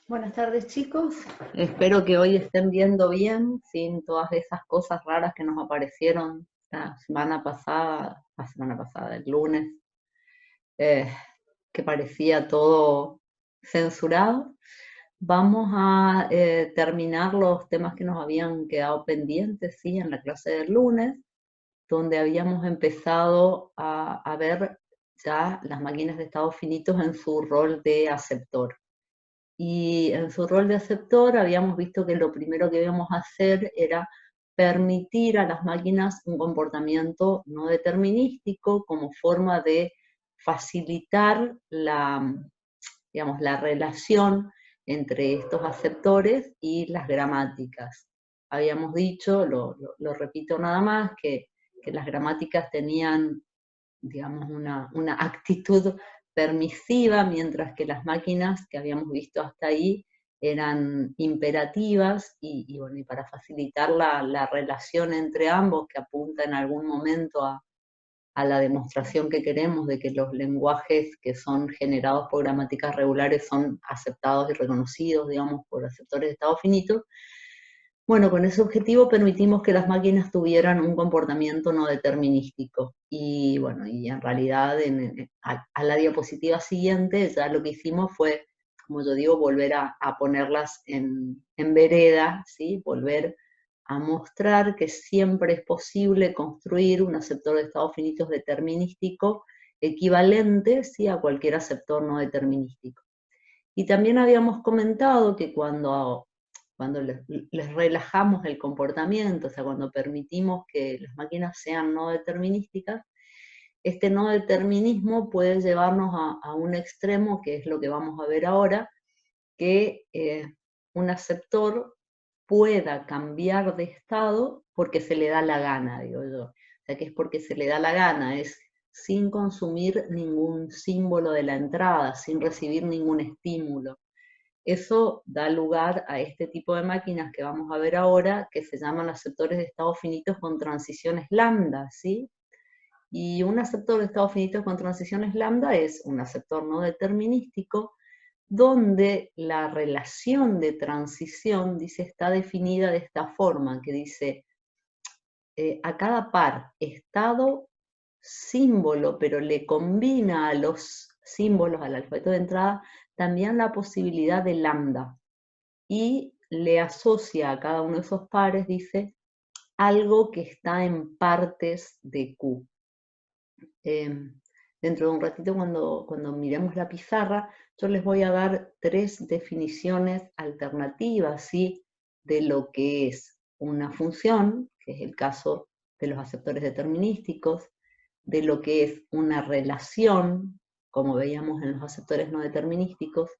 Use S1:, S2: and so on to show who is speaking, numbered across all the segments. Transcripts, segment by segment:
S1: Buenas tardes, chicos. Espero que hoy estén viendo bien, sin todas esas cosas raras que nos aparecieron la semana pasada, el lunes, eh, que parecía todo censurado. Vamos a terminar los temas que nos habían quedado pendientes, sí, en la clase del lunes, donde habíamos empezado a ver ya las máquinas de estados finitos en su rol de aceptor. Y en su rol de aceptor habíamos visto que lo primero que íbamos a hacer era permitir a las máquinas un comportamiento no determinístico como forma de facilitar digamos, la relación entre estos aceptores y las gramáticas. Habíamos dicho, lo repito nada más, que las gramáticas tenían, digamos, una actitud permisiva, mientras que las máquinas que habíamos visto hasta ahí eran imperativas y bueno, y para facilitar la relación entre ambos, que apunta en algún momento a la demostración que queremos de que los lenguajes que son generados por gramáticas regulares son aceptados y reconocidos, digamos, por aceptores de estado finito. Bueno, con ese objetivo permitimos que las máquinas tuvieran un comportamiento no determinístico. Y bueno, y en realidad a la diapositiva siguiente ya lo que hicimos fue, como yo digo, volver a ponerlas en vereda, ¿sí? Volver a mostrar que siempre es posible construir un aceptor de estados finitos determinístico equivalente, ¿sí?, a cualquier aceptor no determinístico. Y también habíamos comentado que cuando les relajamos el comportamiento, o sea, cuando permitimos que las máquinas sean no determinísticas, este no determinismo puede llevarnos a un extremo, que es lo que vamos a ver ahora, que un aceptor pueda cambiar de estado porque se le da la gana, digo yo. O sea, que es porque se le da la gana, es sin consumir ningún símbolo de la entrada, sin recibir ningún estímulo. Eso da lugar a este tipo de máquinas que vamos a ver ahora, que se llaman aceptores de estados finitos con transiciones lambda, ¿sí? Y un aceptor de estados finitos con transiciones lambda es un aceptor no determinístico donde la relación de transición, dice, está definida de esta forma, que dice, a cada par estado símbolo, pero le combina a los símbolos, al alfabeto de entrada, también la posibilidad de lambda. Y le asocia a cada uno de esos pares, dice, algo que está en partes de Q. Dentro de un ratito, cuando miremos la pizarra, yo les voy a dar 3 definiciones alternativas, ¿sí?, de lo que es una función, que es el caso de los aceptores determinísticos, de lo que es una relación, como veíamos en los aceptores no determinísticos,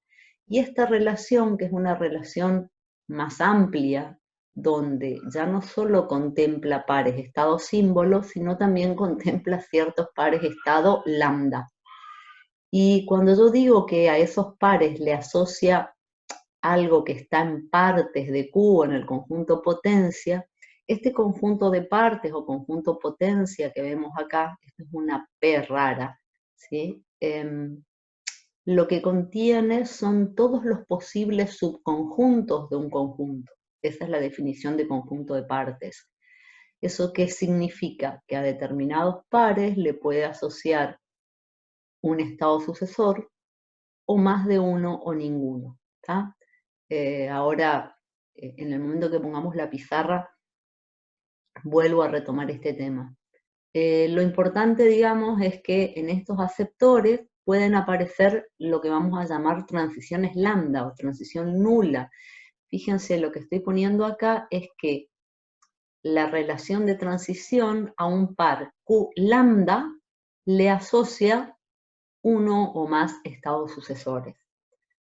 S1: y esta relación, que es una relación más amplia, donde ya no solo contempla pares estado símbolo, sino también contempla ciertos pares estado lambda. Y cuando yo digo que a esos pares le asocia algo que está en partes de Q en el conjunto potencia, este conjunto de partes o conjunto potencia que vemos acá, esto es una P rara, ¿sí? Lo que contiene son todos los posibles subconjuntos de un conjunto. Esa es la definición de conjunto de partes. ¿Eso qué significa? Que a determinados pares le puede asociar un estado sucesor o más de uno o ninguno. ¿Tá? Ahora, en el momento que pongamos la pizarra, vuelvo a retomar este tema. Lo importante, digamos, es que en estos aceptores pueden aparecer lo que vamos a llamar transiciones lambda o transición nula. Fíjense, lo que estoy poniendo acá es que la relación de transición a un par Q lambda le asocia uno o más estados sucesores.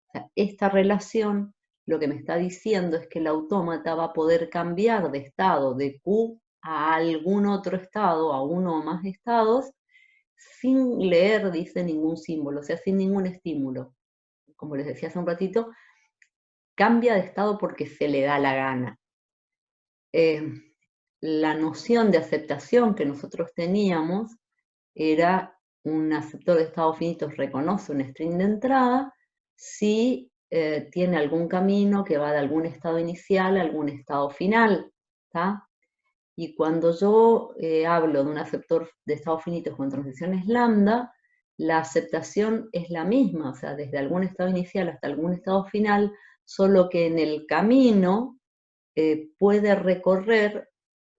S1: O sea, esta relación lo que me está diciendo es que el autómata va a poder cambiar de estado de Q a algún otro estado, a uno o más estados, sin leer, dice, ningún símbolo, o sea, sin ningún estímulo. Como les decía hace un ratito, cambia de estado porque se le da la gana. La noción de aceptación que nosotros teníamos era un aceptor de estados finitos reconoce un string de entrada si tiene algún camino que va de algún estado inicial a algún estado final, ¿está? Y cuando yo hablo de un aceptor de estados finitos con transiciones lambda, la aceptación es la misma, o sea, desde algún estado inicial hasta algún estado final, solo que en el camino puede recorrer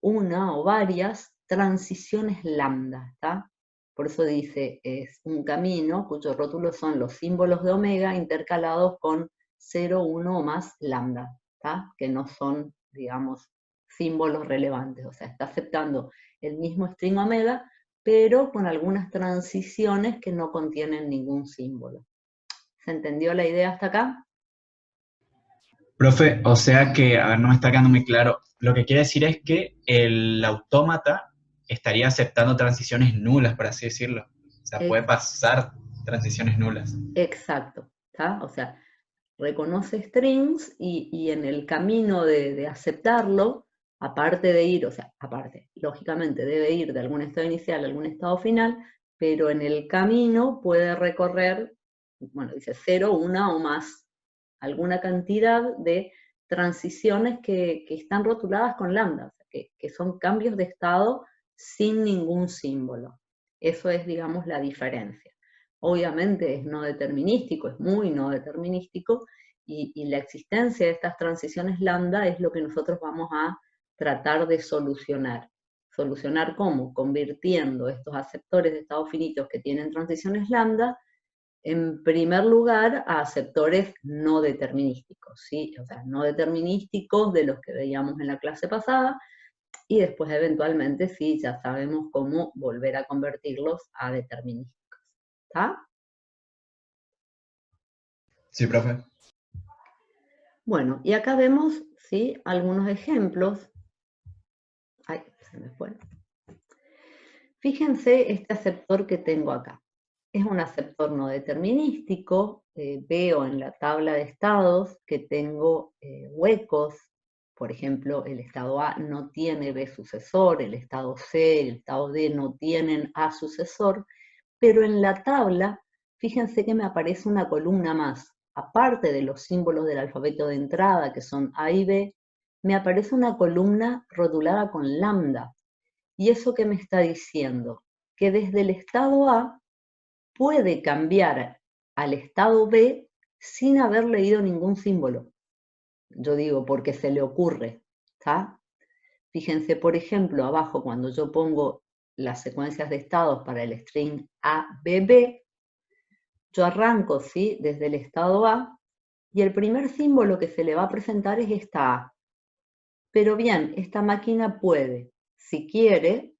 S1: una o varias transiciones lambda, ¿está? Por eso dice, es un camino cuyos rótulos son los símbolos de omega intercalados con 0, 1 o más lambda, ¿está? Que no son, digamos, símbolos relevantes, o sea, está aceptando el mismo string omega, pero con algunas transiciones que no contienen ningún símbolo. ¿Se entendió la idea hasta acá?
S2: Profe, o sea que, a ver, no me está quedando muy claro. Lo que quiere decir es que el autómata estaría aceptando transiciones nulas, por así decirlo. O sea, puede pasar transiciones nulas.
S1: Exacto, ¿está? O sea, reconoce strings y en el camino de aceptarlo, aparte de ir, o sea, aparte, lógicamente debe ir de algún estado inicial a algún estado final, pero en el camino puede recorrer, bueno, dice 0, 1 o más, alguna cantidad de transiciones que están rotuladas con lambda, o sea, que son cambios de estado sin ningún símbolo. Eso es, digamos, la diferencia. Obviamente es no determinístico, es muy no determinístico, y la existencia de estas transiciones lambda es lo que nosotros vamos a tratar de solucionar. ¿Solucionar cómo? Convirtiendo estos aceptores de estados finitos que tienen transiciones lambda, en primer lugar, a aceptores no determinísticos, ¿sí? O sea, no determinísticos de los que veíamos en la clase pasada, y después eventualmente sí, ya sabemos cómo volver a convertirlos a determinísticos. ¿Está?
S2: Sí, profe.
S1: Bueno, y acá vemos, ¿sí?, algunos ejemplos. Ay, se me fue. Fíjense este aceptor que tengo acá. Es un aceptor no determinístico. Veo en la tabla de estados que tengo huecos. Por ejemplo, el estado A no tiene B sucesor, el estado C, el estado D no tienen A sucesor, pero en la tabla, fíjense que me aparece una columna más. Aparte de los símbolos del alfabeto de entrada, que son A y B, me aparece una columna rotulada con lambda. ¿Y eso qué me está diciendo? Que desde el estado A puede cambiar al estado B sin haber leído ningún símbolo. Yo digo, porque se le ocurre, ¿está? Fíjense, por ejemplo, abajo cuando yo pongo las secuencias de estados para el string ABB, yo arranco, ¿sí?, desde el estado A, y el primer símbolo que se le va a presentar es esta A. Pero bien, esta máquina puede, si quiere,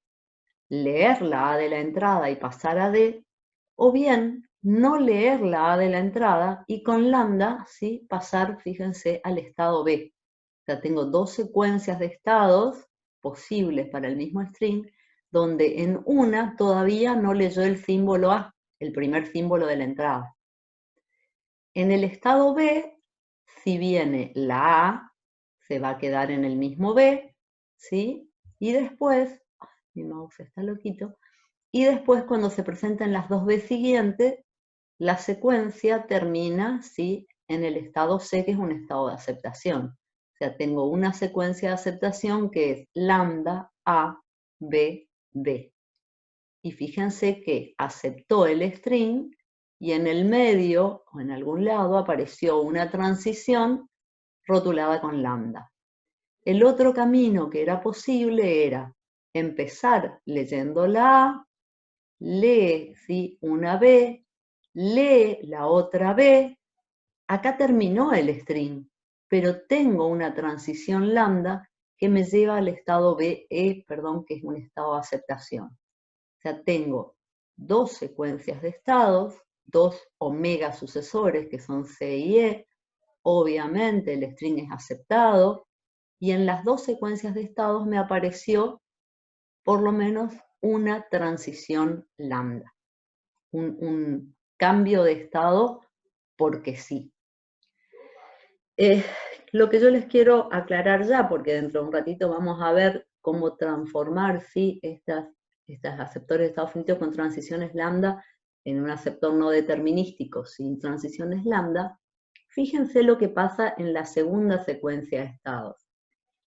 S1: leer la A de la entrada y pasar a D, o bien no leer la A de la entrada y con lambda, ¿sí?, pasar, fíjense, al estado B. O sea, tengo dos secuencias de estados posibles para el mismo string, donde en una todavía no leyó el símbolo A, el primer símbolo de la entrada. En el estado B, si viene la A, se va a quedar en el mismo B, ¿sí? Y después, mi mouse está loquito, y después cuando se presentan las dos B siguientes, la secuencia termina, ¿sí?, en el estado C, que es un estado de aceptación. O sea, tengo una secuencia de aceptación que es lambda A, B, B. Y fíjense que aceptó el string y en el medio o en algún lado apareció una transición rotulada con lambda. El otro camino que era posible era empezar leyendo la A, lee, ¿sí?, una B, lee la otra B. Acá terminó el string, pero tengo una transición lambda que me lleva al estado B, perdón, que es un estado de aceptación. O sea, tengo dos secuencias de estados, dos omega sucesores que son C y E. Obviamente el string es aceptado y en las dos secuencias de estados me apareció por lo menos una transición lambda, un cambio de estado porque sí. Lo que yo les quiero aclarar ya, porque dentro de un ratito vamos a ver cómo transformar, ¿sí?, estas aceptores de estado finito con transiciones lambda en un aceptor no determinístico sin transiciones lambda. Fíjense lo que pasa en la segunda secuencia de estados.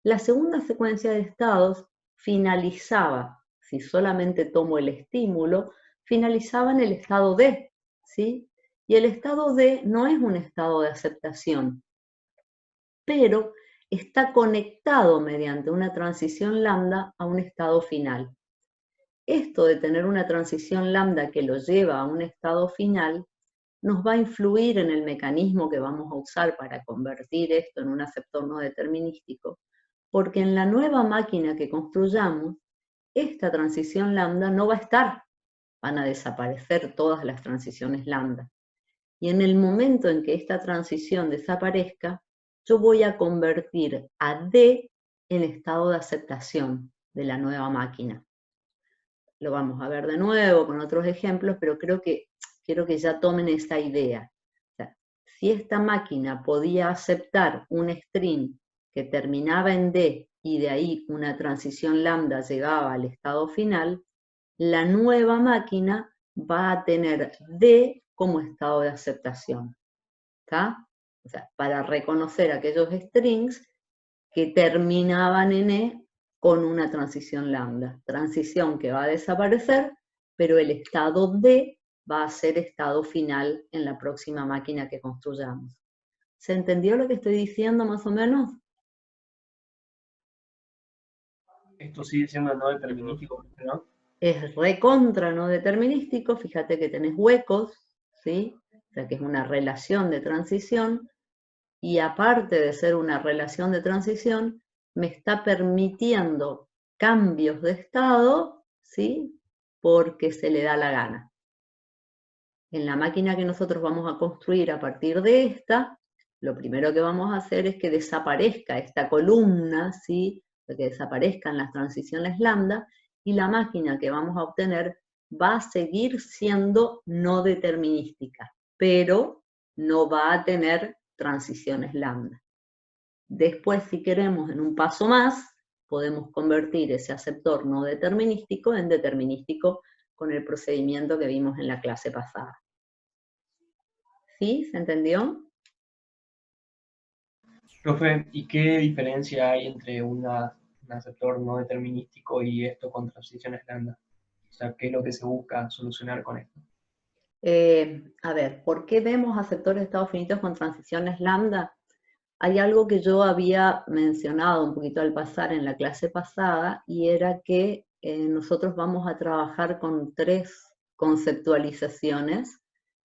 S1: La segunda secuencia de estados finalizaba, si solamente tomo el estímulo, finalizaba en el estado D, ¿sí? Y el estado D no es un estado de aceptación, pero está conectado mediante una transición lambda a un estado final. Esto de tener una transición lambda que lo lleva a un estado final nos va a influir en el mecanismo que vamos a usar para convertir esto en un aceptor no determinístico, porque en la nueva máquina que construyamos, esta transición lambda no va a estar, van a desaparecer todas las transiciones lambda. Y en el momento en que esta transición desaparezca, yo voy a convertir a D en estado de aceptación de la nueva máquina. Lo vamos a ver de nuevo con otros ejemplos, pero quiero que ya tomen esta idea. O sea, si esta máquina podía aceptar un string que terminaba en D y de ahí una transición lambda llegaba al estado final, la nueva máquina va a tener D como estado de aceptación. ¿Está? O sea, para reconocer aquellos strings que terminaban en E con una transición lambda. Transición que va a desaparecer, pero el estado D va a ser estado final en la próxima máquina que construyamos. ¿Se entendió lo que estoy diciendo más o menos?
S3: Esto sigue siendo no determinístico, ¿no?
S1: Es recontra no determinístico, fíjate que tenés huecos, ¿sí? O sea que es una relación de transición, y aparte de ser una relación de transición, me está permitiendo cambios de estado, ¿sí? Porque se le da la gana. En la máquina que nosotros vamos a construir a partir de esta, lo primero que vamos a hacer es que desaparezca esta columna, ¿sí? Que desaparezcan las transiciones lambda, y la máquina que vamos a obtener va a seguir siendo no determinística, pero no va a tener transiciones lambda. Después, si queremos, en un paso más, podemos convertir ese aceptor no determinístico en determinístico con el procedimiento que vimos en la clase pasada. ¿Sí? ¿Se entendió?
S3: Profe, ¿y qué diferencia hay entre un aceptor no determinístico y esto con transiciones lambda? O sea, ¿qué es lo que se busca solucionar con esto?
S1: A ver, ¿por qué vemos aceptores de estados finitos con transiciones lambda? Hay algo que yo había mencionado un poquito al pasar en la clase pasada, y era que nosotros vamos a trabajar con 3 conceptualizaciones,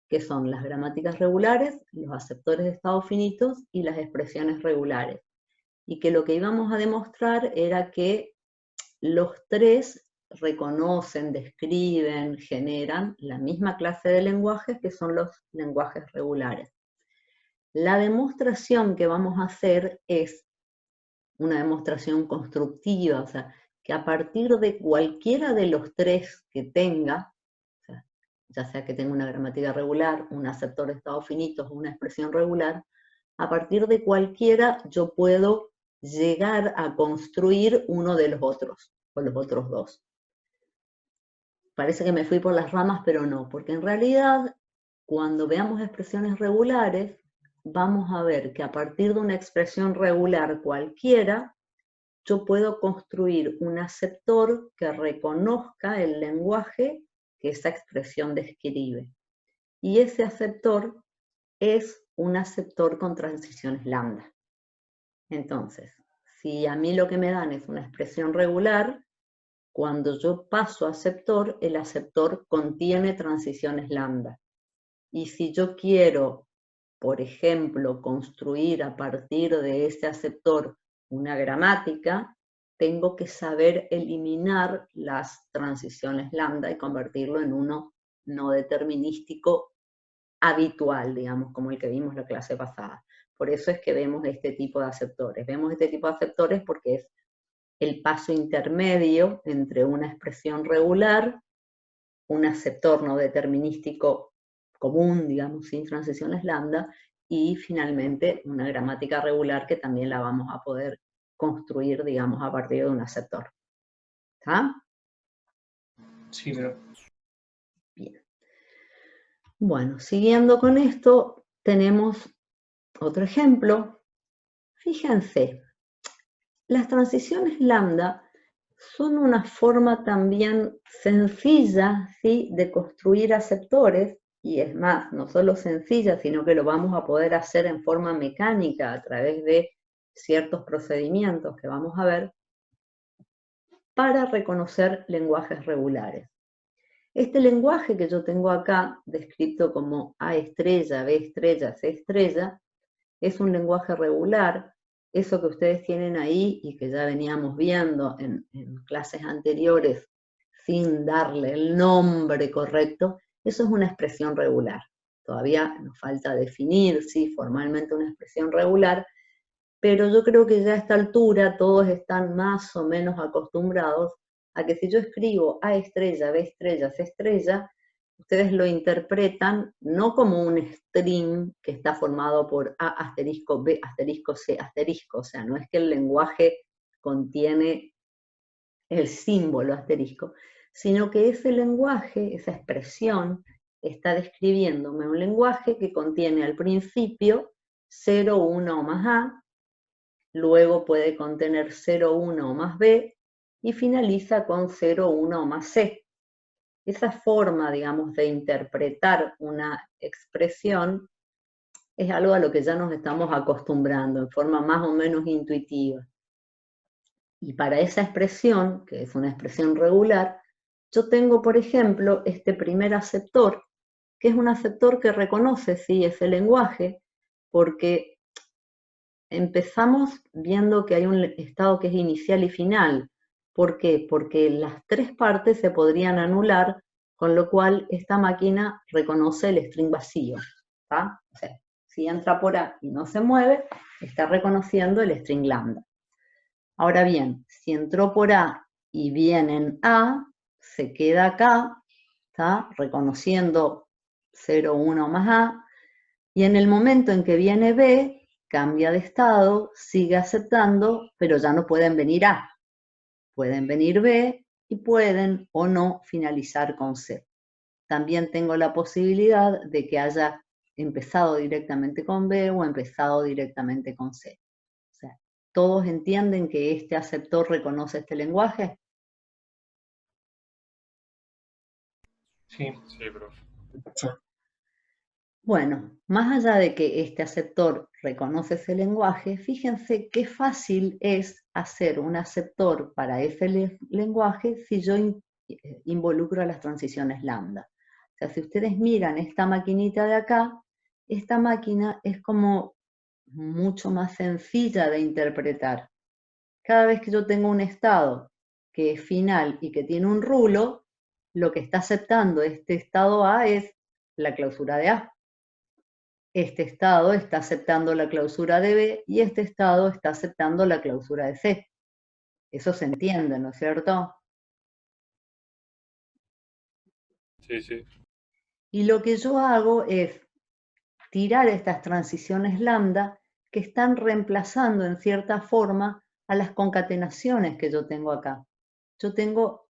S1: que son las gramáticas regulares, los aceptores de estados finitos y las expresiones regulares. Y que lo que íbamos a demostrar era que los 3 reconocen, describen, generan la misma clase de lenguajes, que son los lenguajes regulares. La demostración que vamos a hacer es una demostración constructiva, o sea, que a partir de cualquiera de los 3 que tenga, o sea, ya sea que tenga una gramática regular, un aceptor de estados finitos o una expresión regular, a partir de cualquiera yo puedo llegar a construir uno de los otros, o los otros 2. Parece que me fui por las ramas, pero no, porque en realidad, cuando veamos expresiones regulares, vamos a ver que a partir de una expresión regular cualquiera, yo puedo construir un aceptor que reconozca el lenguaje que esa expresión describe. Y ese aceptor es un aceptor con transiciones lambda. Entonces, si a mí lo que me dan es una expresión regular, cuando yo paso a aceptor, el aceptor contiene transiciones lambda. Y si yo quiero, por ejemplo, construir a partir de ese aceptor una gramática, tengo que saber eliminar las transiciones lambda y convertirlo en uno no determinístico habitual, digamos, como el que vimos la clase pasada. Por eso es que vemos este tipo de aceptores. Vemos este tipo de aceptores porque es el paso intermedio entre una expresión regular, un aceptor no determinístico común, digamos, sin transiciones lambda, y finalmente una gramática regular que también la vamos a poder construir, digamos, a partir de un aceptor. ¿Está?
S3: Sí, pero...
S1: Bien. Bueno, siguiendo con esto, tenemos otro ejemplo. Fíjense, las transiciones lambda son una forma también sencilla, ¿sí?, de construir aceptores, y es más, no solo sencilla, sino que lo vamos a poder hacer en forma mecánica a través de ciertos procedimientos que vamos a ver, para reconocer lenguajes regulares. Este lenguaje que yo tengo acá, descrito como A estrella, B estrella, C estrella, es un lenguaje regular. Eso que ustedes tienen ahí y que ya veníamos viendo en clases anteriores sin darle el nombre correcto, eso es una expresión regular. Todavía nos falta definir, sí, formalmente una expresión regular, pero yo creo que ya a esta altura todos están más o menos acostumbrados a que si yo escribo A estrella, B estrella, C estrella, ustedes lo interpretan no como un string que está formado por A asterisco, B asterisco, C asterisco, o sea, no es que el lenguaje contiene el símbolo asterisco, sino que ese lenguaje, esa expresión, está describiéndome un lenguaje que contiene al principio 0, 1 o más A, luego puede contener 0, 1 o más B, y finaliza con 0, 1 o más C. Esa forma, digamos, de interpretar una expresión es algo a lo que ya nos estamos acostumbrando en forma más o menos intuitiva. Y para esa expresión, que es una expresión regular, yo tengo, por ejemplo, este primer aceptor, que es un aceptor que reconoce, sí, ese lenguaje, porque empezamos viendo que hay un estado que es inicial y final. ¿Por qué? Porque las tres partes se podrían anular, con lo cual esta máquina reconoce el string vacío. ¿Tá? O sea, si entra por A y no se mueve, está reconociendo el string lambda. Ahora bien, si entró por A y viene en A, se queda acá, ¿tá?, reconociendo 0, 1 más A, y en el momento en que viene B, cambia de estado, sigue aceptando, pero ya no pueden venir A. Pueden venir B y pueden o no finalizar con C. También tengo la posibilidad de que haya empezado directamente con B o empezado directamente con C. O sea, ¿todos entienden que este aceptor reconoce este lenguaje?
S3: Sí.
S4: Sí, profe.
S1: Bueno, más allá de que este aceptor reconoce ese lenguaje, fíjense qué fácil es hacer un aceptor para ese lenguaje si yo involucro a las transiciones lambda. O sea, si ustedes miran esta maquinita de acá, esta máquina es como mucho más sencilla de interpretar. Cada vez que yo tengo un estado que es final y que tiene un rulo, lo que está aceptando este estado A es la clausura de A. Este estado está aceptando la clausura de B y este estado está aceptando la clausura de C. Eso se entiende, ¿no es cierto?
S4: Sí, sí.
S1: Y lo que yo hago es tirar estas transiciones lambda que están reemplazando en cierta forma a las concatenaciones que yo tengo acá. Yo tengo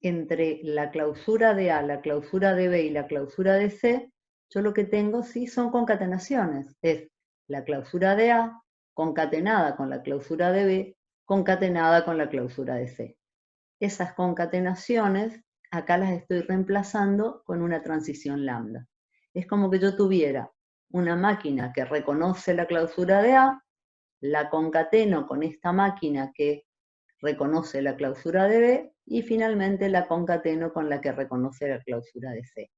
S1: entre la clausura de A, la clausura de B y la clausura de C, yo lo que tengo sí son concatenaciones. Es la clausura de A concatenada con la clausura de B, concatenada con la clausura de C. Esas concatenaciones acá las estoy reemplazando con una transición lambda. Es como que yo tuviera una máquina que reconoce la clausura de A, la concateno con esta máquina que reconoce la clausura de B y finalmente la concateno con la que reconoce la clausura de C.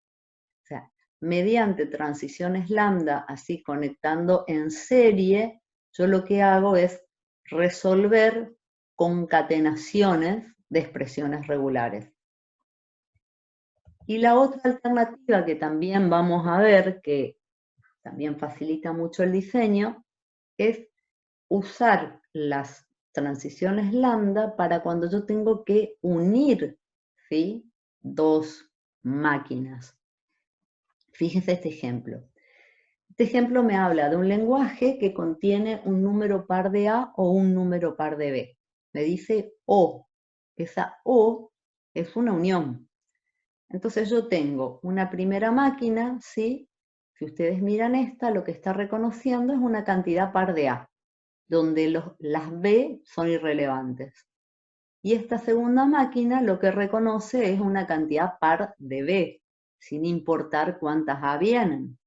S1: O sea, mediante transiciones lambda, así conectando en serie, yo lo que hago es resolver concatenaciones de expresiones regulares. Y la otra alternativa que también vamos a ver, que también facilita mucho el diseño, es usar las transiciones lambda para cuando yo tengo que unir, ¿sí?, dos máquinas. Fíjense este ejemplo. Este ejemplo me habla de un lenguaje que contiene un número par de A o un número par de B. Me dice O. Esa O es una unión. Entonces yo tengo una primera máquina, ¿sí?, Si ustedes miran esta, lo que está reconociendo es una cantidad par de A, donde las B son irrelevantes. Y esta segunda máquina lo que reconoce es una cantidad par de B, sin importar cuántas A vienen.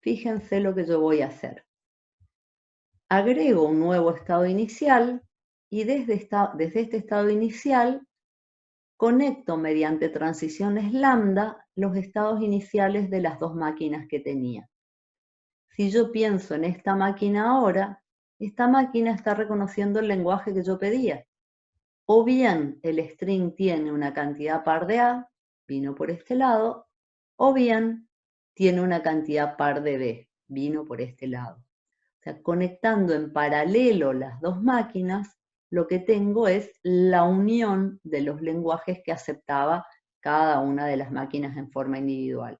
S1: Fíjense lo que yo voy a hacer. Agrego un nuevo estado inicial y desde este estado inicial conecto mediante transiciones lambda los estados iniciales de las dos máquinas que tenía. Si yo pienso en esta máquina ahora, esta máquina está reconociendo el lenguaje que yo pedía. O bien el string tiene una cantidad par de A, vino por este lado, o bien tiene una cantidad par de B, vino por este lado. O sea, conectando en paralelo las dos máquinas, lo que tengo es la unión de los lenguajes que aceptaba cada una de las máquinas en forma individual.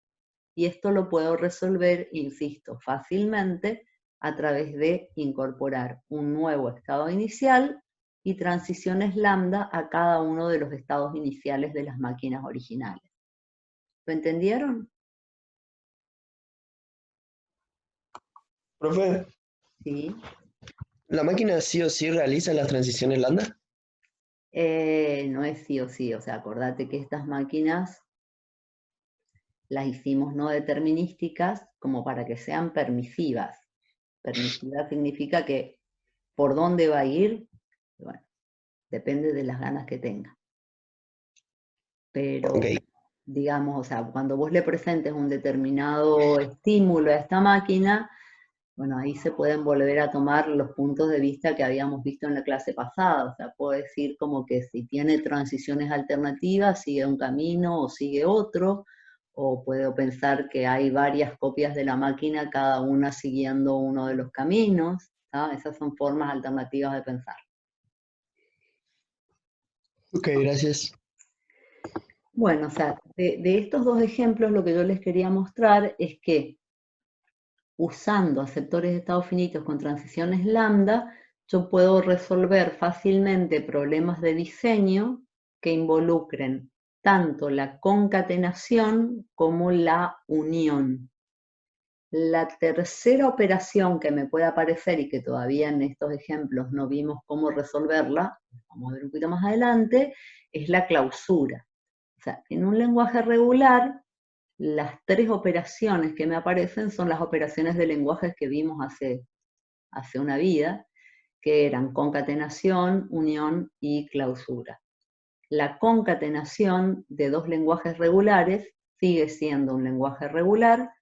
S1: Y esto lo puedo resolver, insisto, fácilmente a través de incorporar un nuevo estado inicial y transiciones lambda a cada uno de los estados iniciales de las máquinas originales. ¿Lo entendieron?
S5: Profe,
S1: Sí.
S5: ¿la máquina sí o sí realiza las transiciones lambda?
S1: No es sí o sí, o sea, acordate que estas máquinas las hicimos no determinísticas como para que sean permisivas. Permisiva significa que por dónde va a ir, bueno, depende de las ganas que tenga. Pero,
S5: Ok.
S1: digamos, o sea, cuando vos le presentes un determinado estímulo a esta máquina, bueno, ahí se pueden volver a tomar los puntos de vista que habíamos visto en la clase pasada. O sea, puedo decir como que si tiene transiciones alternativas, sigue un camino o sigue otro, o puedo pensar que hay varias copias de la máquina, cada una siguiendo uno de los caminos. ¿tá? Esas son formas alternativas de pensar.
S5: Ok, gracias.
S1: Bueno, o sea, de estos dos ejemplos lo que yo les quería mostrar es que usando aceptores de estados finitos con transiciones lambda, yo puedo resolver fácilmente problemas de diseño que involucren tanto la concatenación como la unión. La tercera operación que me puede aparecer y que todavía en estos ejemplos no vimos cómo resolverla, vamos a ver un poquito más adelante, es la clausura. O sea, en un lenguaje regular, las tres operaciones que me aparecen son las operaciones de lenguajes que vimos hace una vida, que eran concatenación, unión y clausura. La concatenación de dos lenguajes regulares sigue siendo un lenguaje regular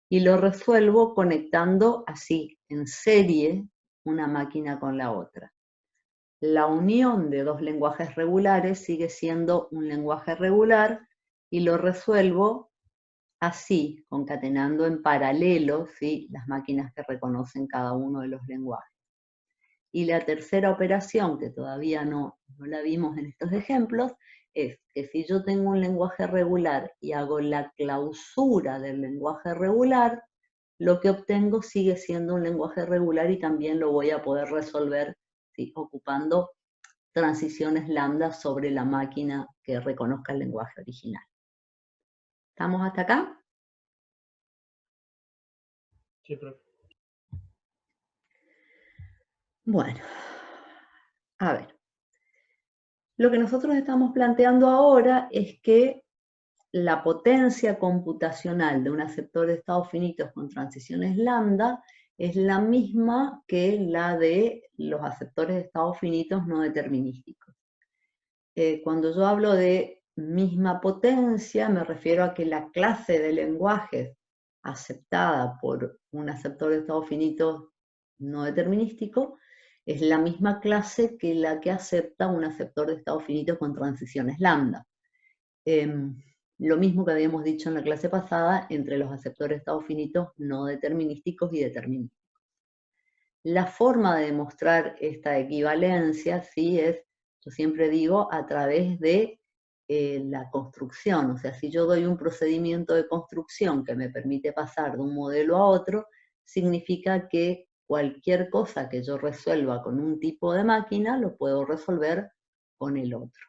S1: y lo resuelvo conectando así, en serie, una máquina con la otra. La unión de dos lenguajes regulares sigue siendo un lenguaje regular y lo resuelvo así, concatenando en paralelo, ¿sí? las máquinas que reconocen cada uno de los lenguajes. Y la tercera operación, que todavía no la vimos en estos ejemplos, es que si yo tengo un lenguaje regular y hago la clausura del lenguaje regular, lo que obtengo sigue siendo un lenguaje regular y también lo voy a poder resolver ¿sí? ocupando transiciones lambda sobre la máquina que reconozca el lenguaje original. ¿Estamos hasta acá?
S3: Sí, profe.
S1: Bueno, a ver. Lo que nosotros estamos planteando ahora es que la potencia computacional de un aceptor de estados finitos con transiciones lambda es la misma que la de los aceptores de estados finitos no determinísticos. Cuando yo hablo de misma potencia, me refiero a que la clase de lenguajes aceptada por un aceptor de estados finitos no determinístico es la misma clase que la que acepta un aceptor de estados finitos con transiciones lambda. Lo mismo que habíamos dicho en la clase pasada entre los aceptores de estados finitos no determinísticos y determinísticos. La forma de demostrar esta equivalencia, sí, es, yo siempre digo, a través de la construcción. O sea, si yo doy un procedimiento de construcción que me permite pasar de un modelo a otro, significa que cualquier cosa que yo resuelva con un tipo de máquina, lo puedo resolver con el otro.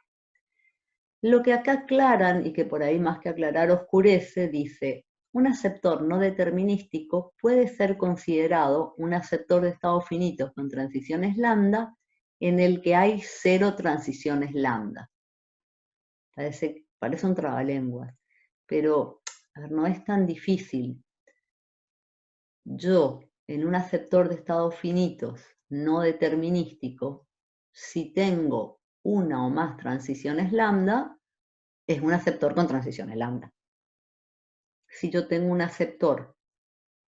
S1: Lo que acá aclaran, y que por ahí más que aclarar oscurece, dice, un aceptor no determinístico puede ser considerado un aceptor de estados finitos con transiciones lambda en el que hay 0 transiciones lambda. Parece un trabalenguas, pero a ver, no es tan difícil. Yo, en un aceptor de estados finitos no determinístico, si tengo una o más transiciones lambda, es un aceptor con transiciones lambda. Si yo tengo un aceptor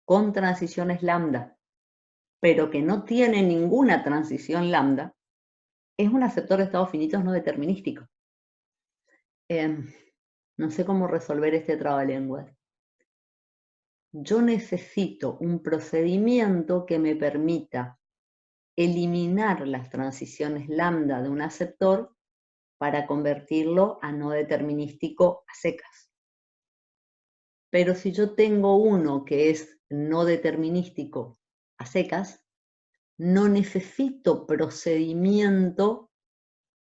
S1: con transiciones lambda, pero que no tiene ninguna transición lambda, es un aceptor de estados finitos no determinístico. No sé cómo resolver este trabalenguas. Yo necesito un procedimiento que me permita eliminar las transiciones lambda de un aceptor para convertirlo a no determinístico a secas. Pero si yo tengo uno que es no determinístico a secas, no necesito procedimiento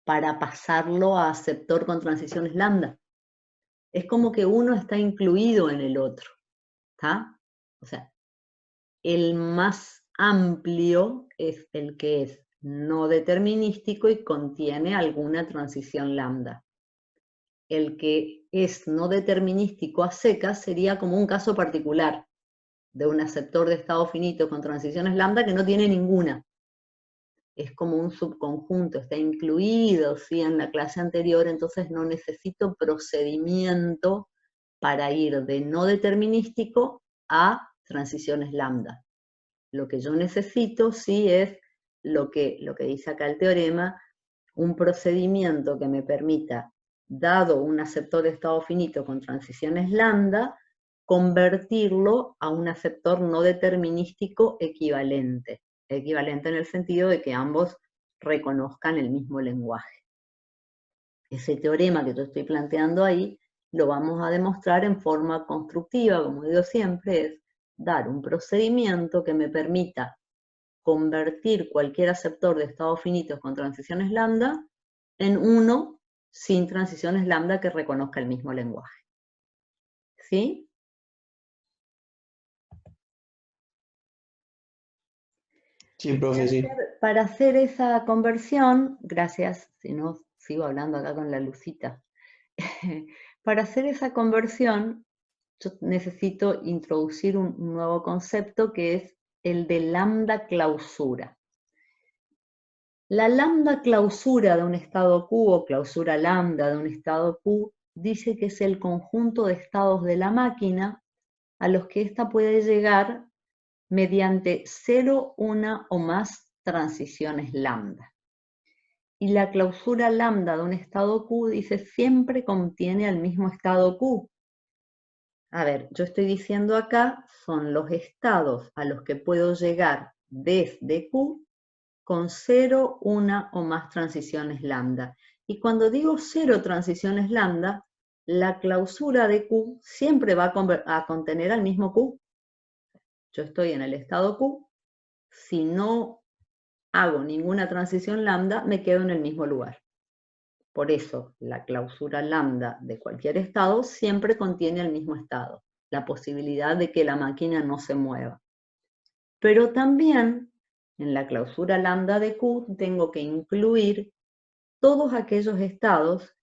S1: para pasarlo a aceptor con transiciones lambda. Es como que uno está incluido en el otro, ¿está? O sea, el más amplio es el que es no determinístico y contiene alguna transición lambda. El que es no determinístico a secas sería como un caso particular de un aceptor de estado finito con transiciones lambda que no tiene ninguna. Es como un subconjunto, está incluido, ¿sí?, en la clase anterior, entonces no necesito procedimiento para ir de no determinístico a transiciones lambda. Lo que yo necesito, sí, es lo que dice acá el teorema, un procedimiento que me permita, dado un aceptor de estado finito con transiciones lambda, convertirlo a un aceptor no determinístico equivalente. Equivalente en el sentido de que ambos reconozcan el mismo lenguaje. Ese teorema que yo estoy planteando ahí, lo vamos a demostrar en forma constructiva, como digo siempre, es dar un procedimiento que me permita convertir cualquier aceptor de estados finitos con transiciones lambda en uno sin transiciones lambda que reconozca el mismo lenguaje. ¿Sí?
S5: Sí, profe, sí.
S1: Para hacer esa conversión, gracias, si no sigo hablando acá con la lucita, para hacer esa conversión yo necesito introducir un nuevo concepto que es el de lambda clausura. La lambda clausura de un estado Q o clausura lambda de un estado Q dice que es el conjunto de estados de la máquina a los que ésta puede llegar mediante 0, 1 o más transiciones lambda. Y la clausura lambda de un estado Q dice siempre contiene al mismo estado Q. A ver, yo estoy diciendo acá son los estados a los que puedo llegar desde Q con 0, 1 o más transiciones lambda. Y cuando digo 0 transiciones lambda, la clausura de Q siempre va a contener al mismo Q. Yo estoy en el estado Q, si no hago ninguna transición lambda, me quedo en el mismo lugar. Por eso, la clausura lambda de cualquier estado siempre contiene el mismo estado, la posibilidad de que la máquina no se mueva. Pero también, en la clausura lambda de Q, tengo que incluir todos aquellos estados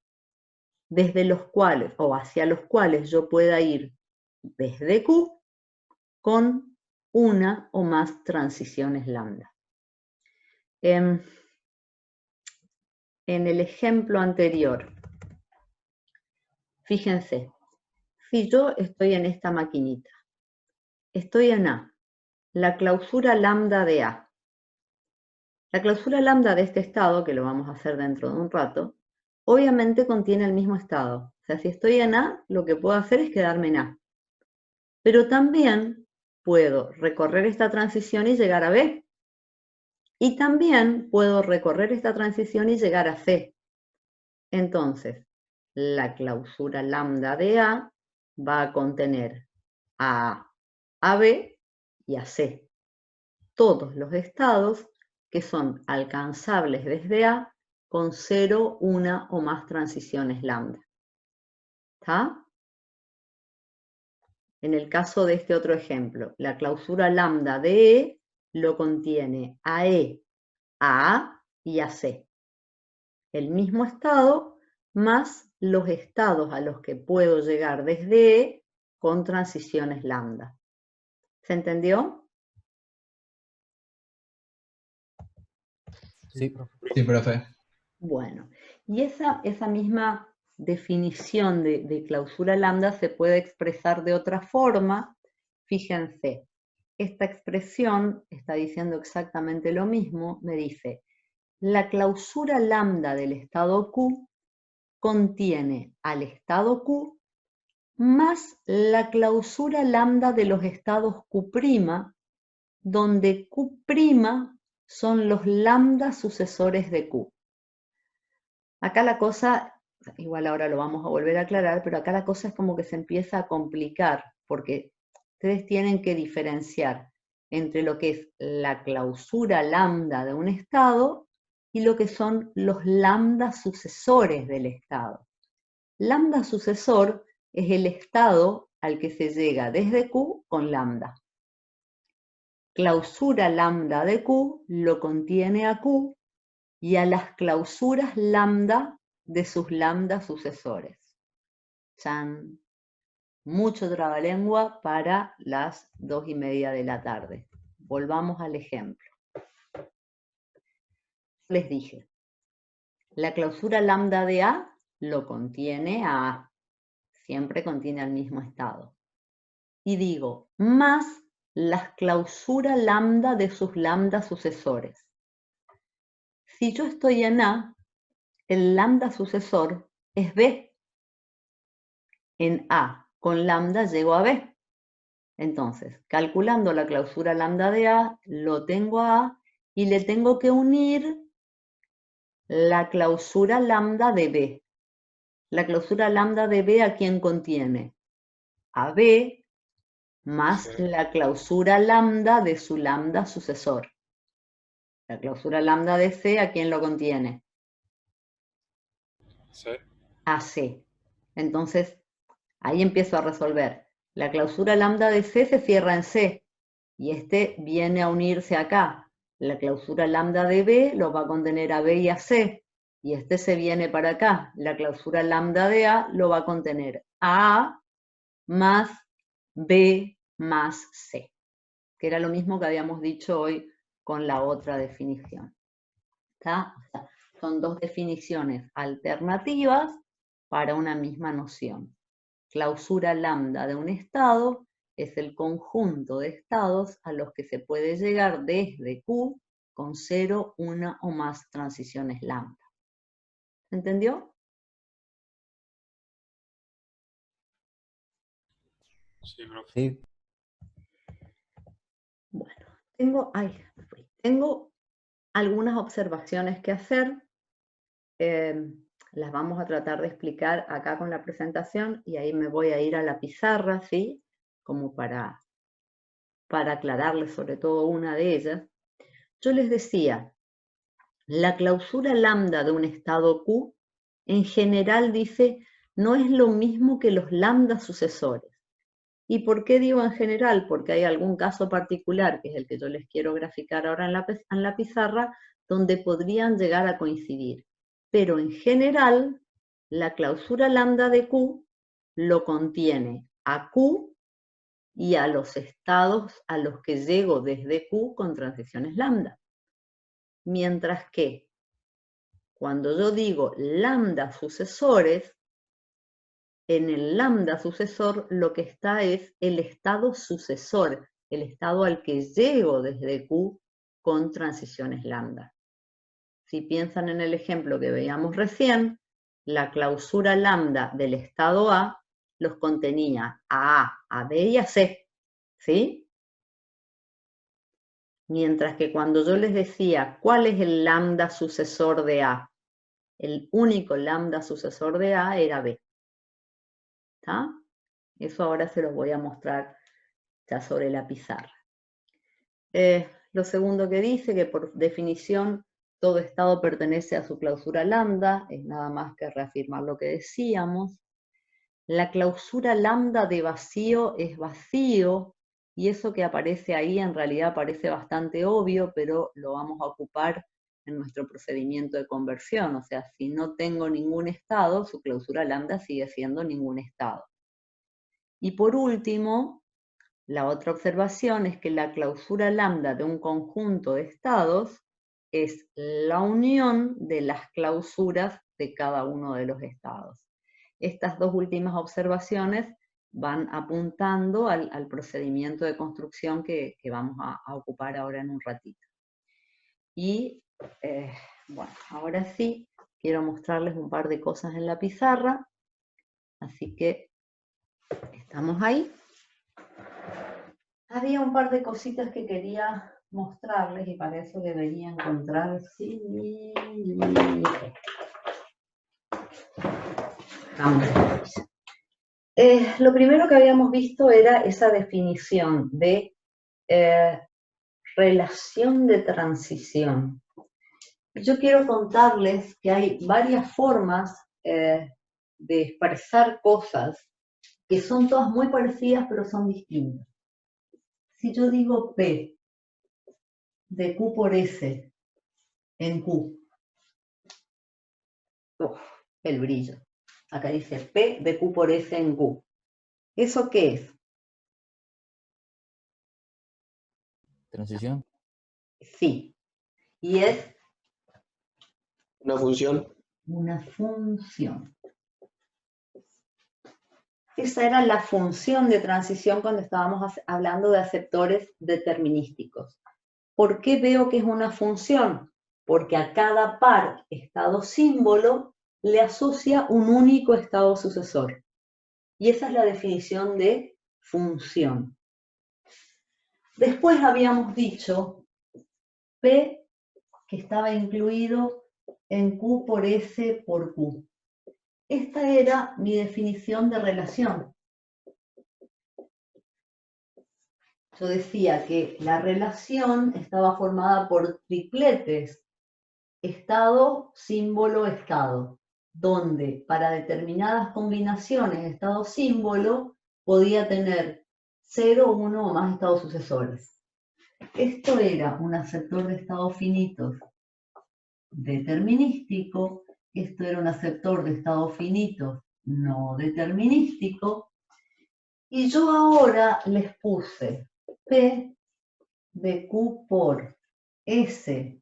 S1: desde los cuales, o hacia los cuales yo pueda ir desde Q con una o más transiciones lambda. En el ejemplo anterior, fíjense, si yo estoy en esta maquinita, estoy en A, la clausura lambda de A. La clausura lambda de este estado, que lo vamos a hacer dentro de un rato, obviamente contiene el mismo estado. O sea, si estoy en A, lo que puedo hacer es quedarme en A. Pero también puedo recorrer esta transición y llegar a B. Y también puedo recorrer esta transición y llegar a C. Entonces, la clausura lambda de A va a contener a B y a C. Todos los estados que son alcanzables desde A con 0, 1 o más transiciones lambda. ¿Está? En el caso de este otro ejemplo, la clausura lambda de E lo contiene a E, a A y a C. El mismo estado más los estados a los que puedo llegar desde E con transiciones lambda. ¿Se entendió?
S5: Sí.
S2: Sí, profe.
S1: Bueno, y esa misma definición de clausura lambda se puede expresar de otra forma. Fíjense, esta expresión está diciendo exactamente lo mismo, me dice, la clausura lambda del estado Q contiene al estado Q más la clausura lambda de los estados Q', donde Q' son los lambda sucesores de Q. Acá la cosa, igual ahora lo vamos a volver a aclarar, pero acá la cosa es como que se empieza a complicar, porque ustedes tienen que diferenciar entre lo que es la clausura lambda de un estado y lo que son los lambda sucesores del estado. Lambda sucesor es el estado al que se llega desde Q con lambda. Clausura lambda de Q lo contiene a Q y a las clausuras lambda de sus lambda sucesores. Chan. Mucho trabalengua para las 2:30 de la tarde. Volvamos al ejemplo. Les dije, la clausura lambda de A lo contiene a A. Siempre contiene al mismo estado. Y digo, más las clausuras lambda de sus lambda sucesores. Si yo estoy en A, el lambda sucesor es B. En A con lambda llego a B. Entonces, calculando la clausura lambda de A, lo tengo a A y le tengo que unir la clausura lambda de B. La clausura lambda de B, ¿a quién contiene? A B más
S4: Sí.
S1: la clausura lambda de su lambda sucesor. La clausura lambda de C, ¿a quién lo contiene?
S4: Sí.
S1: A C. Entonces, ahí empiezo a resolver. La clausura lambda de C se cierra en C y este viene a unirse acá. La clausura lambda de B lo va a contener a B y a C y este se viene para acá. La clausura lambda de A lo va a contener a más B más C, que era lo mismo que habíamos dicho hoy con la otra definición. ¿Está? O sea, son dos definiciones alternativas para una misma noción. Clausura lambda de un estado es el conjunto de estados a los que se puede llegar desde Q con 0, 1 o más transiciones lambda. ¿Se entendió?
S4: Sí, profe.
S5: Sí.
S1: Bueno, tengo algunas observaciones que hacer. Las vamos a tratar de explicar acá con la presentación y ahí me voy a ir a la pizarra, ¿sí? Como para aclararles sobre todo una de ellas. Yo les decía, la clausura lambda de un estado Q en general dice no es lo mismo que los lambda sucesores. ¿Y por qué digo en general? Porque hay algún caso particular, que es el que yo les quiero graficar ahora en la pizarra, donde podrían llegar a coincidir. Pero en general, la clausura lambda de Q lo contiene a Q y a los estados a los que llego desde Q con transiciones lambda. Mientras que cuando yo digo lambda sucesores, en el lambda sucesor lo que está es el estado sucesor, el estado al que llego desde Q con transiciones lambda. Si piensan en el ejemplo que veíamos recién, la clausura lambda del estado A los contenía a B y a C, ¿sí? Mientras que cuando yo les decía cuál es el lambda sucesor de A, el único lambda sucesor de A era B. ¿Está? Eso ahora se los voy a mostrar ya sobre la pizarra. Lo segundo que dice, que por definición todo estado pertenece a su clausura lambda, es nada más que reafirmar lo que decíamos. La clausura lambda de vacío es vacío, y eso que aparece ahí en realidad parece bastante obvio, pero lo vamos a ocupar en nuestro procedimiento de conversión. O sea, si no tengo ningún estado, su clausura lambda sigue siendo ningún estado. Y por último, la otra observación es que la clausura lambda de un conjunto de estados es la unión de las clausuras de cada uno de los estados. Estas dos últimas observaciones van apuntando al procedimiento de construcción que vamos a ocupar ahora en un ratito. Y bueno, ahora sí, quiero mostrarles un par de cosas en la pizarra, así que estamos ahí. Había un par de cositas que quería mostrarles y para eso debería encontrar... Sí. Lo primero que habíamos visto era esa definición de relación de transición. Yo quiero contarles que hay varias formas de expresar cosas que son todas muy parecidas pero son distintas. Si yo digo P de Q por S en Q, el brillo. Acá dice P de Q por S en Q. ¿Eso qué es?
S6: ¿Transición?
S1: Sí. Y es
S5: Una función.
S1: una función. Esa era la función de transición cuando estábamos hablando de aceptores determinísticos. ¿Por qué veo que es una función? Porque a cada par estado símbolo le asocia un único estado sucesor. Y esa es la definición de función. Después habíamos dicho P que estaba incluido en Q por S por Q. Esta era mi definición de relación. Yo decía que la relación estaba formada por tripletes, estado, símbolo, estado, donde para determinadas combinaciones estado, símbolo, podía tener 0, 1 o más estados sucesores. Esto era un aceptor de estados finitos determinístico, esto era un aceptor de estados finitos no determinístico, y yo ahora les puse P de Q por S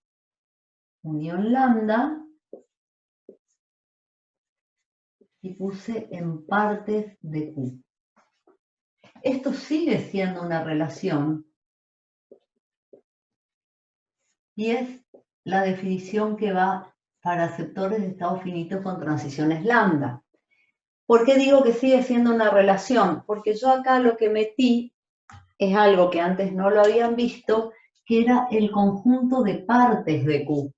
S1: unión lambda y puse en partes de Q. Esto sigue siendo una relación y es la definición que va para aceptores de estados finitos con transiciones lambda. ¿Por qué digo que sigue siendo una relación? Porque yo acá lo que metí es algo que antes no lo habían visto, que era el conjunto de partes de Q.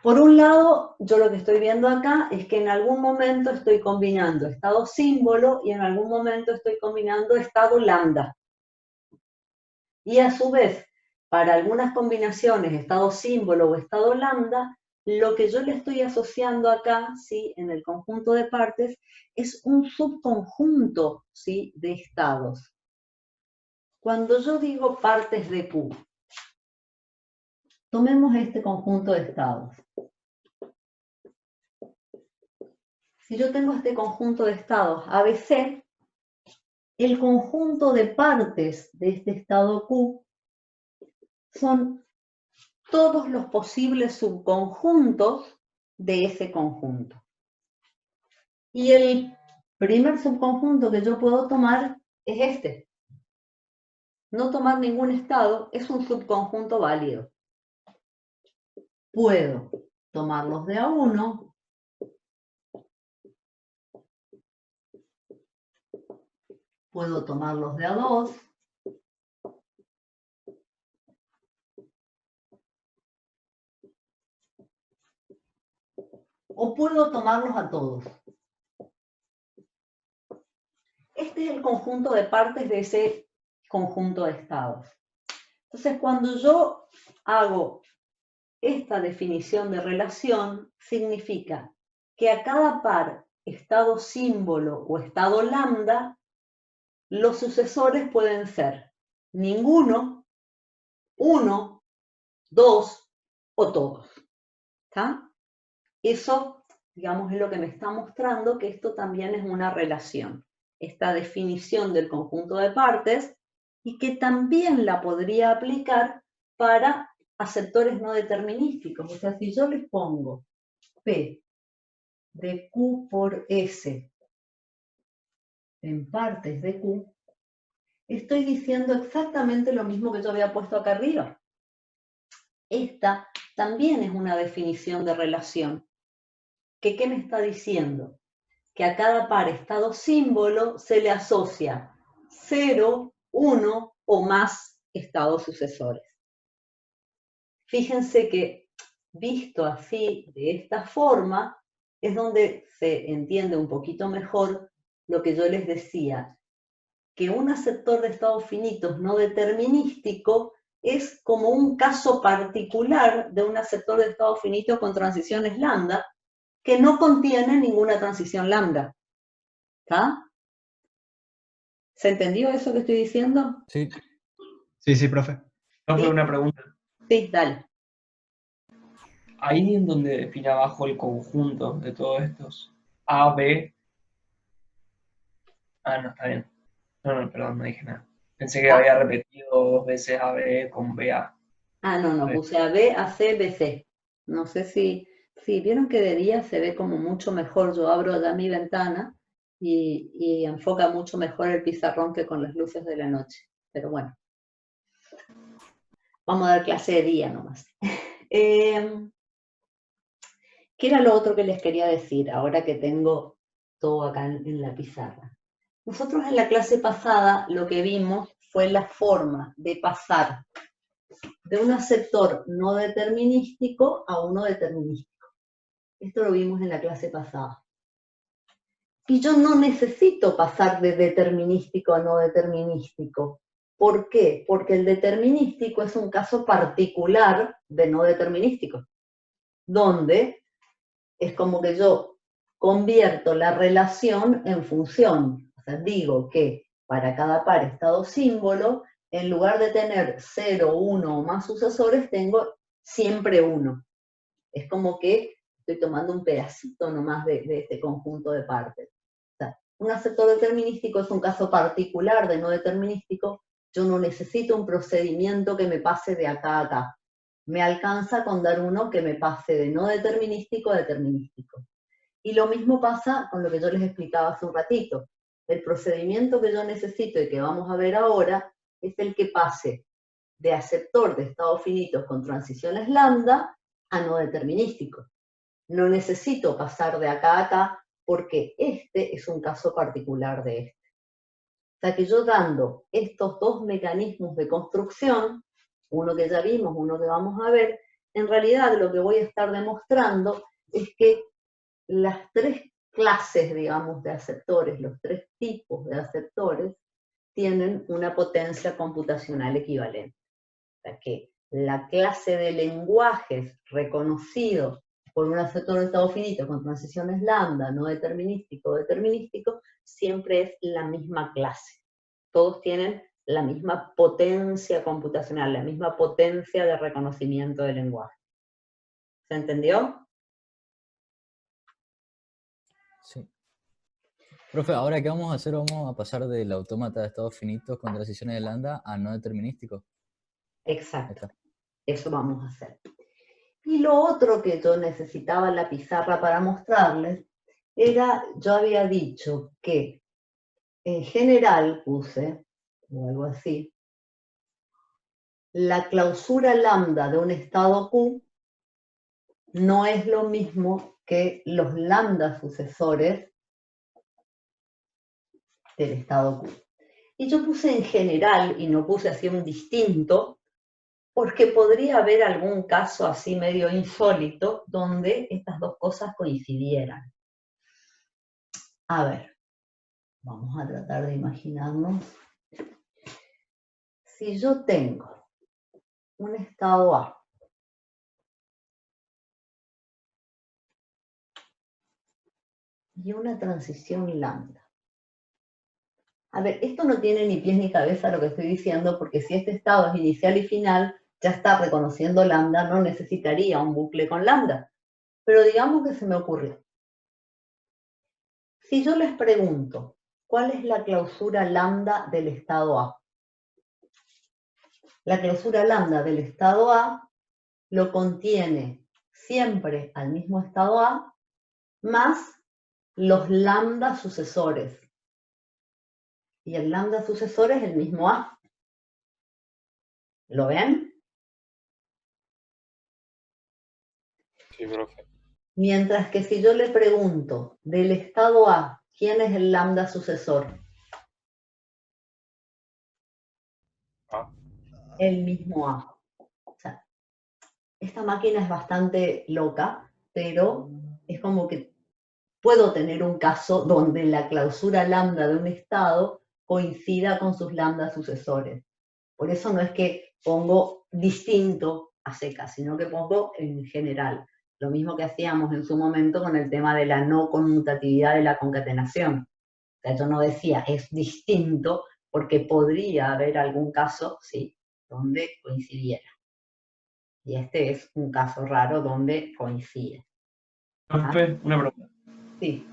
S1: Por un lado, yo lo que estoy viendo acá es que en algún momento estoy combinando estado símbolo y en algún momento estoy combinando estado lambda. Y a su vez, para algunas combinaciones, estado símbolo o estado lambda, lo que yo le estoy asociando acá, ¿sí?, en el conjunto de partes, es un subconjunto, ¿sí?, de estados. Cuando yo digo partes de Q, tomemos este conjunto de estados. Si yo tengo este conjunto de estados ABC, el conjunto de partes de este estado Q son todos los posibles subconjuntos de ese conjunto. Y el primer subconjunto que yo puedo tomar es este. No tomar ningún estado es un subconjunto válido. Puedo tomarlos de A1, puedo tomarlos de A2, o puedo tomarlos a todos. Este es el conjunto de partes de ese conjunto de estados. Entonces, cuando yo hago esta definición de relación, significa que a cada par estado símbolo o estado lambda, los sucesores pueden ser ninguno, uno, dos o todos. ¿Está? Eso, digamos, es lo que me está mostrando que esto también es una relación. Esta definición del conjunto de partes y que también la podría aplicar para aceptores no determinísticos. O sea, si yo les pongo P de Q por S en partes de Q, estoy diciendo exactamente lo mismo que yo había puesto acá arriba. Esta también es una definición de relación. ¿Qué me está diciendo? Que a cada par estado símbolo se le asocia 0, 1 o más estados sucesores. Fíjense que visto así, de esta forma, es donde se entiende un poquito mejor lo que yo les decía, que un aceptor de estados finitos no determinístico es como un caso particular de un aceptor de estados finitos con transiciones lambda, que no contiene ninguna transición lambda. ¿Está? ¿Se entendió eso que estoy diciendo?
S2: Sí. Sí, profe.
S3: Profe,
S1: Sí.
S3: una pregunta.
S1: Sí, dale.
S3: Ahí en donde define abajo el conjunto de todos estos A, B. Ah, no, está bien. No, perdón, no dije nada. Pensé que había repetido 2 veces A, B con B, A.
S1: Ah, no, puse A, B, A, C, B, C. No sé si vieron que de día se ve como mucho mejor. Yo abro ya mi ventana y enfoca mucho mejor el pizarrón que con las luces de la noche. Pero bueno, vamos a dar clase de día nomás. ¿Qué era lo otro que les quería decir ahora que tengo todo acá en la pizarra? Nosotros en la clase pasada lo que vimos fue la forma de pasar de un aceptor no determinístico a uno determinístico. Esto lo vimos en la clase pasada. Y yo no necesito pasar de determinístico a no determinístico. ¿Por qué? Porque el determinístico es un caso particular de no determinístico, donde es como que yo convierto la relación en función. O sea, digo que para cada par estado símbolo, en lugar de tener 0, 1 o más sucesores, tengo siempre 1. Es como que estoy tomando un pedacito nomás de este conjunto de partes. O sea, un aceptor determinístico es un caso particular de no determinístico. Yo no necesito un procedimiento que me pase de acá a acá. Me alcanza con dar uno que me pase de no determinístico a determinístico. Y lo mismo pasa con lo que yo les explicaba hace un ratito. El procedimiento que yo necesito y que vamos a ver ahora es el que pase de aceptor de estados finitos con transiciones lambda a no determinístico. No necesito pasar de acá a acá porque este es un caso particular de este. O sea que yo dando estos dos mecanismos de construcción, uno que ya vimos, uno que vamos a ver, en realidad lo que voy a estar demostrando es que las tres clases, digamos, de aceptores, los tres tipos de aceptores, tienen una potencia computacional equivalente. O sea que la clase de lenguajes reconocidos por un aceptor de estado finito con transiciones lambda, no determinístico o determinístico, siempre es la misma clase. Todos tienen la misma potencia computacional, la misma potencia de reconocimiento del lenguaje. ¿Se entendió?
S6: Sí. Profe, ahora ¿qué vamos a hacer? Vamos a pasar del autómata de estados finitos con transiciones de lambda a no determinístico.
S1: Exacto. Eso vamos a hacer. Y lo otro que yo necesitaba en la pizarra para mostrarles era, yo había dicho que en general puse, o algo así, la clausura lambda de un estado Q no es lo mismo que los lambda sucesores del estado Q. Y yo puse en general y no puse así un distinto, porque podría haber algún caso así medio insólito donde estas dos cosas coincidieran. A ver, vamos a tratar de imaginarnos. Si yo tengo un estado A y una transición lambda. A ver, esto no tiene ni pies ni cabeza lo que estoy diciendo, porque si este estado es inicial y final, ya está reconociendo lambda, no necesitaría un bucle con lambda. Pero digamos que se me ocurrió. Si yo les pregunto, ¿cuál es la clausura lambda del estado A? La clausura lambda del estado A lo contiene siempre al mismo estado A, más los lambda sucesores. Y el lambda sucesor es el mismo A. ¿Lo ven?
S4: Sí, profe.
S1: Mientras que si yo le pregunto del estado A, ¿quién es el lambda sucesor?
S4: Ah,
S1: El mismo A. O sea, esta máquina es bastante loca, pero es como que puedo tener un caso donde la clausura lambda de un estado coincida con sus lambda sucesores. Por eso no es que pongo distinto a secas, sino que pongo en general. Lo mismo que hacíamos en su momento con el tema de la no conmutatividad de la concatenación. O sea, yo no decía es distinto porque podría haber algún caso, sí, donde coincidiera. Y este es un caso raro donde coincide.
S3: Profe, una pregunta.
S1: Sí.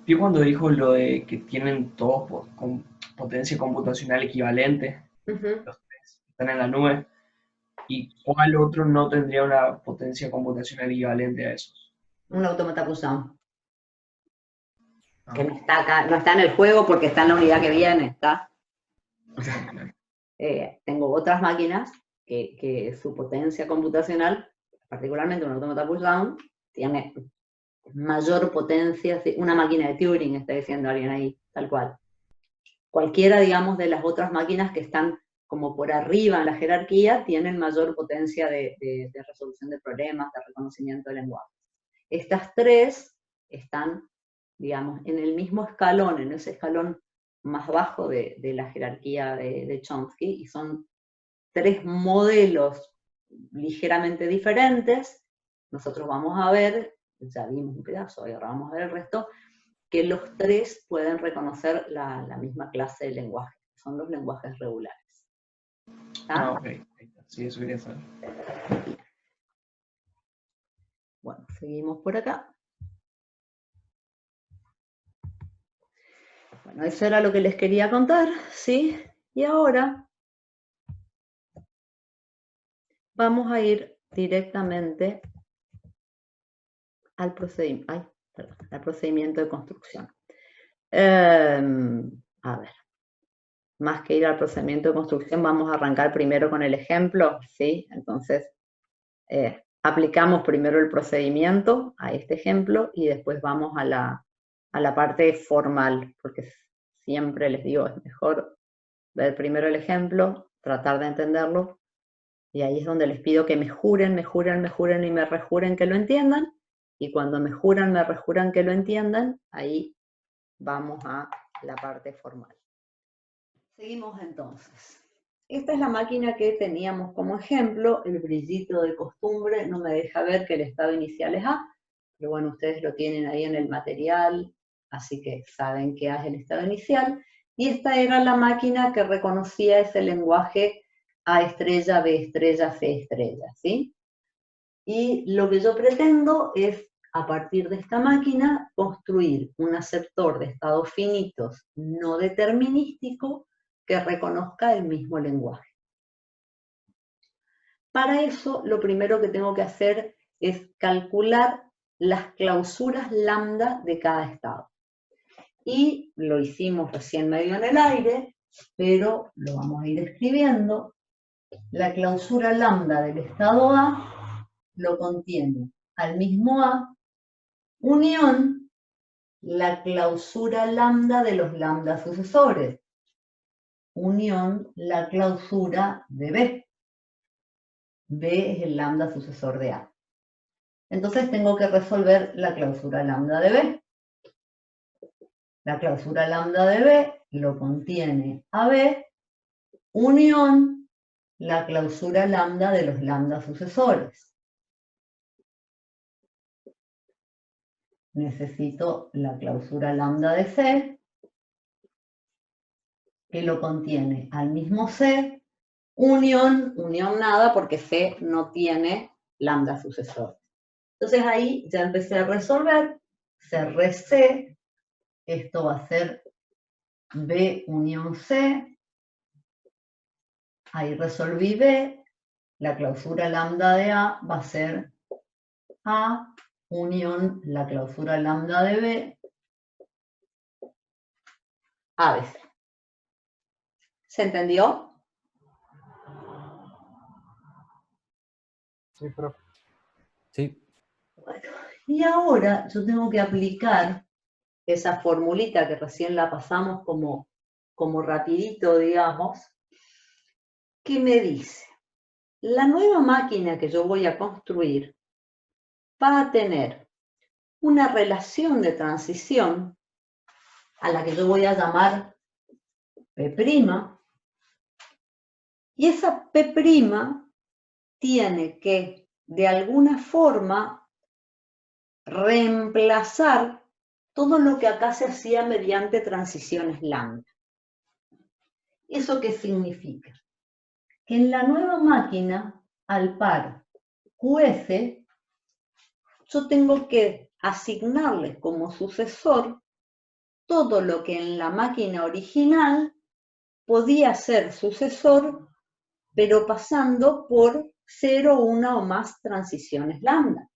S3: ¿Vio cuando dijo lo de que tienen todos con potencia computacional equivalente?
S1: Uh-huh.
S3: Los tres están en la nube. ¿Y cuál otro no tendría una potencia computacional equivalente a esos?
S1: Un automata Poisson. Que no está acá, no está en el juego porque está en la unidad que viene, ¿está? Tengo otras máquinas que su potencia computacional, particularmente un automata Poisson, tiene mayor potencia, una máquina de Turing, está diciendo alguien ahí, tal cual. Cualquiera, digamos, de las otras máquinas que están como por arriba en la jerarquía, tienen mayor potencia de resolución de problemas, de reconocimiento de lenguaje. Estas tres están, digamos, en el mismo escalón, en ese escalón más bajo de la jerarquía de Chomsky, y son tres modelos ligeramente diferentes. Nosotros vamos a ver, ya vimos un pedazo y ahora vamos a ver el resto, que los tres pueden reconocer la misma clase de lenguaje, que son los lenguajes regulares. ¿Está?
S3: Ok. Sí, eso quería saber.
S1: Bueno, seguimos por acá. Bueno, eso era lo que les quería contar, ¿sí? Y ahora vamos a ir directamente al procedimiento de construcción. A ver, más que ir al procedimiento de construcción, vamos a arrancar primero con el ejemplo, ¿sí? Entonces, aplicamos primero el procedimiento a este ejemplo y después vamos a la parte formal, porque siempre les digo, es mejor ver primero el ejemplo, tratar de entenderlo, y ahí es donde les pido que me juren y me rejuren que lo entiendan, y cuando me juran, me rejuran que lo entiendan, ahí vamos a la parte formal. Seguimos entonces. Esta es la máquina que teníamos como ejemplo, el brillito de costumbre no me deja ver que el estado inicial es A, pero bueno, ustedes lo tienen ahí en el material, así que saben que A es el estado inicial, y esta era la máquina que reconocía ese lenguaje A estrella, B estrella, C estrella, ¿sí? Y lo que yo pretendo es, a partir de esta máquina, construir un aceptor de estados finitos no determinístico que reconozca el mismo lenguaje. Para eso, lo primero que tengo que hacer es calcular las clausuras lambda de cada estado. Y lo hicimos recién medio en el aire, pero lo vamos a ir escribiendo. La clausura lambda del estado A lo contiene al mismo A, unión la clausura lambda de los lambda sucesores, unión la clausura de B. B es el lambda sucesor de A. Entonces tengo que resolver la clausura lambda de B. La clausura lambda de B lo contiene a B, unión la clausura lambda de los lambda sucesores. necesito la clausura lambda de C, que lo contiene al mismo C, unión nada, porque C no tiene lambda sucesor. Entonces ahí ya empecé a resolver, cerré C, esto va a ser B unión C, ahí resolví B, la clausura lambda de A va a ser A unión la clausura lambda de B, ABC. ¿Se entendió?
S4: Sí, profe.
S6: Sí.
S1: Bueno, y ahora yo tengo que aplicar esa formulita que recién la pasamos como rapidito, digamos, que me dice, la nueva máquina que yo voy a construir va a tener una relación de transición a la que yo voy a llamar P', y esa P' tiene que, de alguna forma, reemplazar todo lo que acá se hacía mediante transiciones lambda. ¿Eso qué significa? Que en la nueva máquina, al par QF, yo tengo que asignarles como sucesor todo lo que en la máquina original podía ser sucesor, pero pasando por 0, 1 o más transiciones lambda.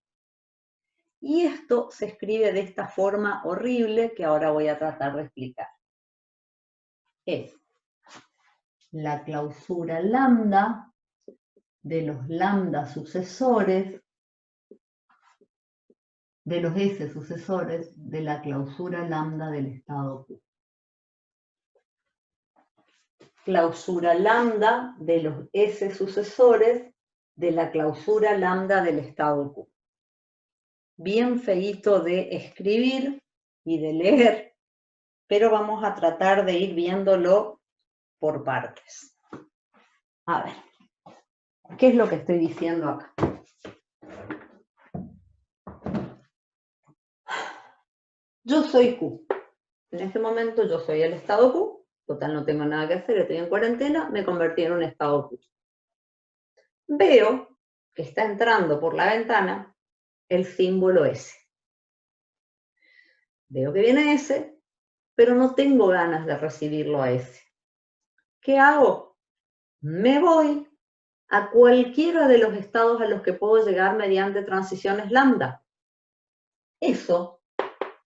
S1: Y esto se escribe de esta forma horrible que ahora voy a tratar de explicar. Es la clausura lambda de los lambda sucesores, de los S sucesores de la clausura lambda del estado Q. Clausura lambda de los S sucesores de la clausura lambda del estado Q. Bien feíto de escribir y de leer, pero vamos a tratar de ir viéndolo por partes. A ver, ¿qué es lo que estoy diciendo acá? Yo soy Q. En este momento yo soy el estado Q. Total, no tengo nada que hacer, estoy en cuarentena, me convertí en un estado Q. Veo que está entrando por la ventana el símbolo S. Veo que viene S, pero no tengo ganas de recibirlo a S. ¿Qué hago? Me voy a cualquiera de los estados a los que puedo llegar mediante transiciones lambda. Eso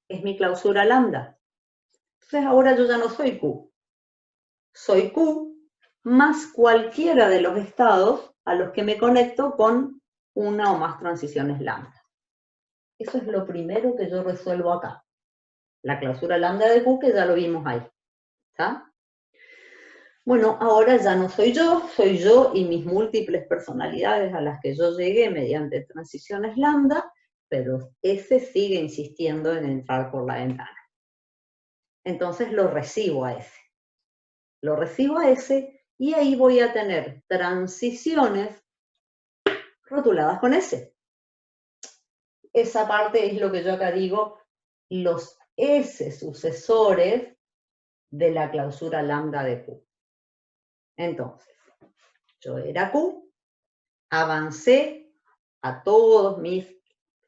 S1: es mi clausura lambda. Entonces ahora yo ya no soy Q. Soy Q más cualquiera de los estados a los que me conecto con una o más transiciones lambda. Eso es lo primero que yo resuelvo acá. La clausura lambda de Q, que ya lo vimos ahí. ¿Está? Bueno, ahora ya no soy yo y mis múltiples personalidades a las que yo llegué mediante transiciones lambda, pero S sigue insistiendo en entrar por la ventana. Entonces lo recibo a S. Lo recibo a S y ahí voy a tener transiciones rotuladas con S. Esa parte es lo que yo acá digo, los S sucesores de la clausura lambda de Q. Entonces, yo era Q, avancé a todos mis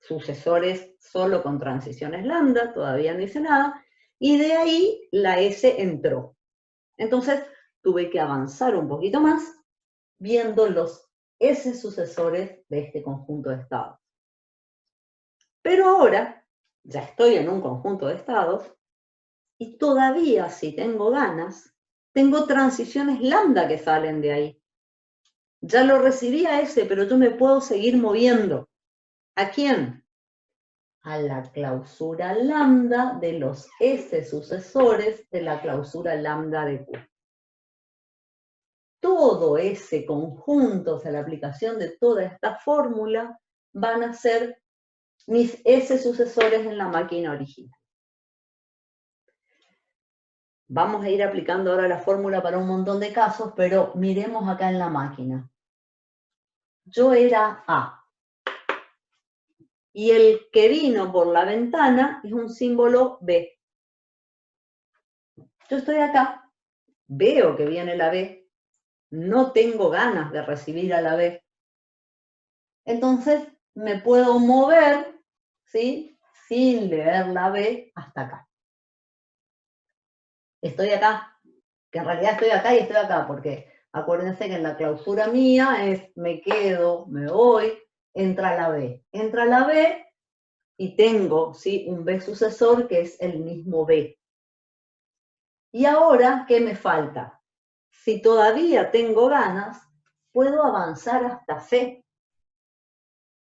S1: sucesores solo con transiciones lambda, todavía no hice nada, y de ahí la S entró. Entonces, tuve que avanzar un poquito más, viendo los S sucesores de este conjunto de estados. Pero ahora, ya estoy en un conjunto de estados, y todavía, si tengo ganas, tengo transiciones lambda que salen de ahí. Ya lo recibí a ese, pero yo me puedo seguir moviendo. ¿A quién? A la clausura lambda de los S sucesores de la clausura lambda de Q. Todo ese conjunto, o sea, la aplicación de toda esta fórmula, van a ser mis S sucesores en la máquina original. Vamos a ir aplicando ahora la fórmula para un montón de casos, pero miremos acá en la máquina. Yo era A. Y el que vino por la ventana es un símbolo B. Yo estoy acá, veo que viene la B, no tengo ganas de recibir a la B. Entonces me puedo mover, ¿sí?, sin leer la B hasta acá. Estoy acá, que en realidad estoy acá y estoy acá, porque acuérdense que en la clausura mía es me quedo, me voy, entra la B. Entra la B y tengo, ¿sí?, un B sucesor que es el mismo B. Y ahora, ¿qué me falta? Si todavía tengo ganas, puedo avanzar hasta C.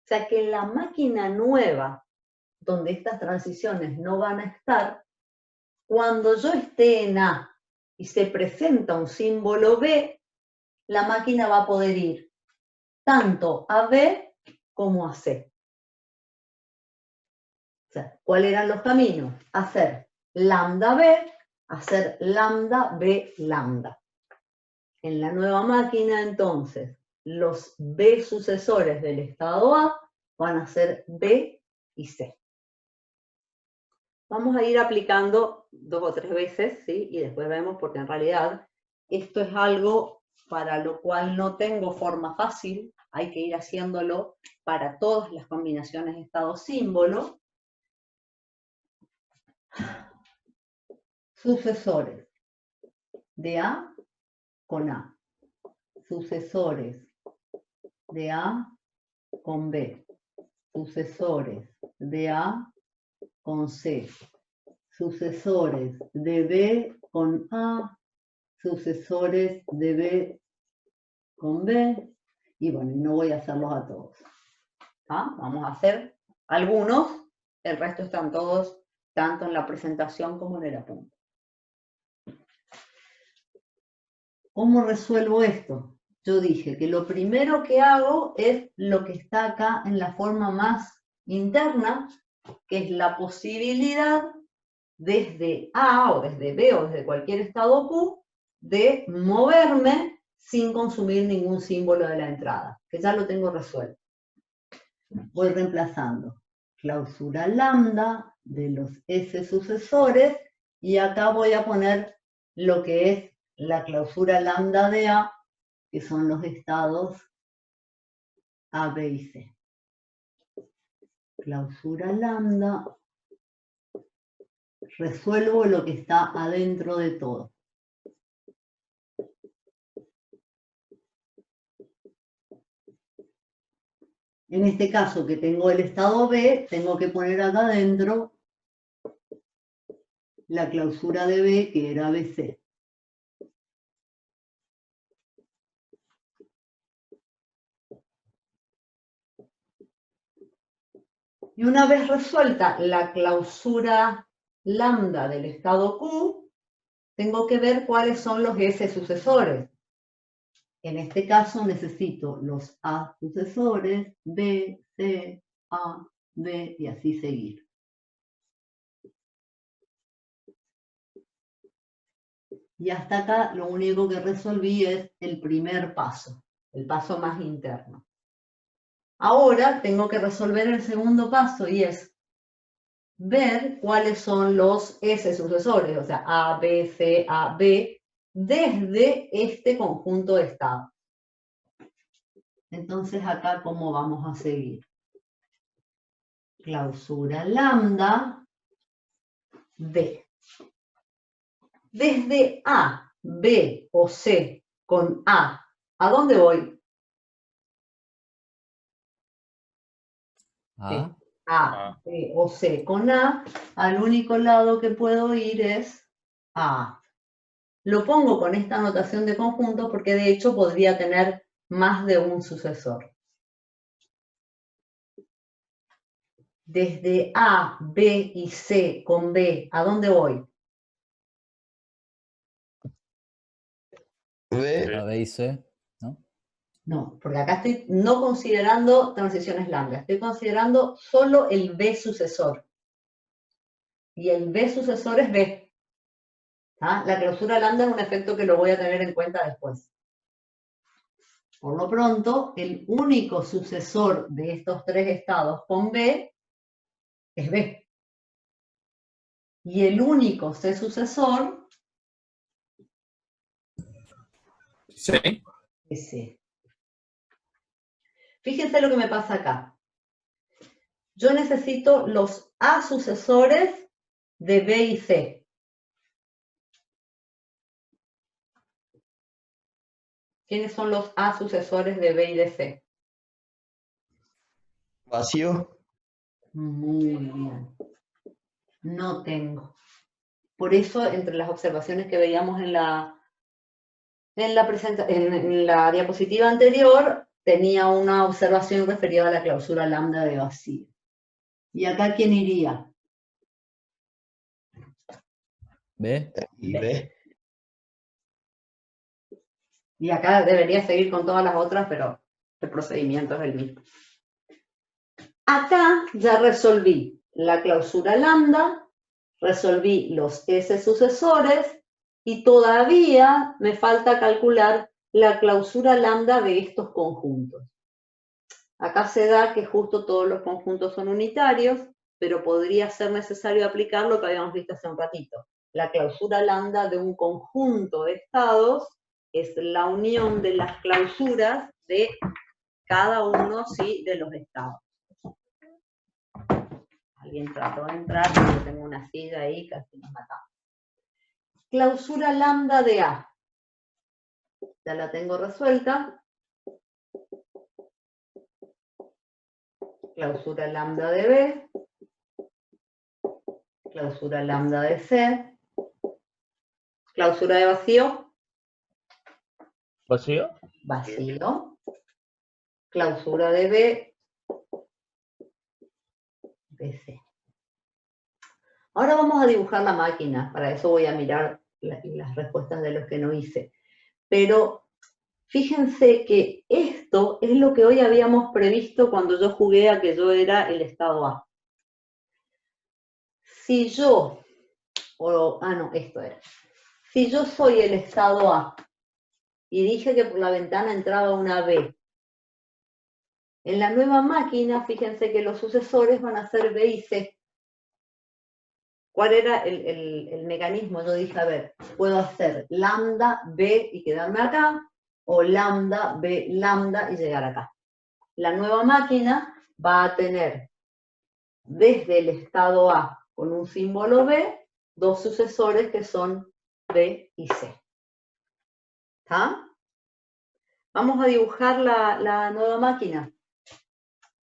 S1: O sea que en la máquina nueva, donde estas transiciones no van a estar, cuando yo esté en A y se presenta un símbolo B, la máquina va a poder ir tanto a B como a C. O sea, ¿cuáles eran los caminos? Hacer lambda B, hacer lambda B lambda. En la nueva máquina, entonces, los B sucesores del estado A van a ser B y C. Vamos a ir aplicando 2 o 3 veces, ¿sí? Y después vemos, porque en realidad esto es algo para lo cual no tengo forma fácil, hay que ir haciéndolo para todas las combinaciones estado-símbolo. Sucesores de A con A. Sucesores de A con B. Sucesores de A con C. Sucesores de B con A. Sucesores de B con B. Y bueno, no voy a hacerlos a todos. ¿Ah? Vamos a hacer algunos, el resto están todos tanto en la presentación como en el apunte. ¿Cómo resuelvo esto? Yo dije que lo primero que hago es lo que está acá en la forma más interna, que es la posibilidad desde A o desde B o desde cualquier estado Q de moverme sin consumir ningún símbolo de la entrada, que ya lo tengo resuelto. Voy reemplazando clausura lambda de los S sucesores y acá voy a poner lo que es la clausura lambda de A, que son los estados A, B y C. Clausura lambda, resuelvo lo que está adentro de todo. En este caso que tengo el estado B, tengo que poner acá adentro la clausura de B, que era BC. Y una vez resuelta la clausura lambda del estado Q, tengo que ver cuáles son los S sucesores. En este caso necesito los A sucesores, B, C, A, B y así seguir. Y hasta acá lo único que resolví es el primer paso, el paso más interno. Ahora tengo que resolver el segundo paso y es ver cuáles son los S sucesores, o sea, A, B, C, A, B, desde este conjunto de estados. Entonces acá, ¿cómo vamos a seguir? Clausura lambda, B. Desde A, B o C con A, ¿a dónde voy?
S6: A.
S1: A, B o C con A, al único lado que puedo ir es A. Lo pongo con esta notación de conjunto porque de hecho podría tener más de un sucesor. Desde A, B y C con B, ¿a dónde voy?
S5: B.
S6: A, B y C, ¿no?
S1: No, porque acá estoy no considerando transiciones lambda, estoy considerando solo el B sucesor. Y el B sucesor es B. ¿Ah? La clausura lambda es un efecto que lo voy a tener en cuenta después. Por lo pronto, el único sucesor de estos tres estados con B es B. Y el único C sucesor
S7: Sí.
S1: es C. Fíjense lo que me pasa acá. Yo necesito los A sucesores de B y C. ¿Quiénes son los A sucesores de B y de C?
S5: Vacío.
S1: Muy bien. No tengo. Por eso, entre las observaciones que veíamos en la diapositiva anterior, tenía una observación referida a la clausura lambda de vacío. ¿Y acá quién iría?
S6: ¿Ve?
S5: Y B.
S1: Y acá debería seguir con todas las otras, pero el procedimiento es el mismo. Acá ya resolví la clausura lambda, resolví los S sucesores y todavía me falta calcular la clausura lambda de estos conjuntos. Acá se da que justo todos los conjuntos son unitarios, pero podría ser necesario aplicar lo que habíamos visto hace un ratito. La clausura lambda de un conjunto de estados es la unión de las clausuras de cada uno, ¿sí?, de los estados. Alguien trató de entrar, yo tengo una silla ahí, casi nos matamos. Clausura lambda de A. Ya la tengo resuelta. Clausura lambda de B. Clausura lambda de C. Clausura de vacío.
S7: ¿Vacío?
S1: Vacío. Clausura de B. BC. Ahora vamos a dibujar la máquina. Para eso voy a mirar las respuestas de los que no hice. Pero fíjense que esto es lo que hoy habíamos previsto cuando yo jugué a que yo era el estado A. Si yo, esto era. Si yo soy el estado A y dije que por la ventana entraba una B, en la nueva máquina, fíjense que los sucesores van a ser B y C. ¿Cuál era el mecanismo? Yo dije, a ver, puedo hacer lambda, B y quedarme acá, o lambda, B, lambda y llegar acá. La nueva máquina va a tener desde el estado A con un símbolo B, dos sucesores que son B y C. ¿Está? Vamos a dibujar la nueva máquina.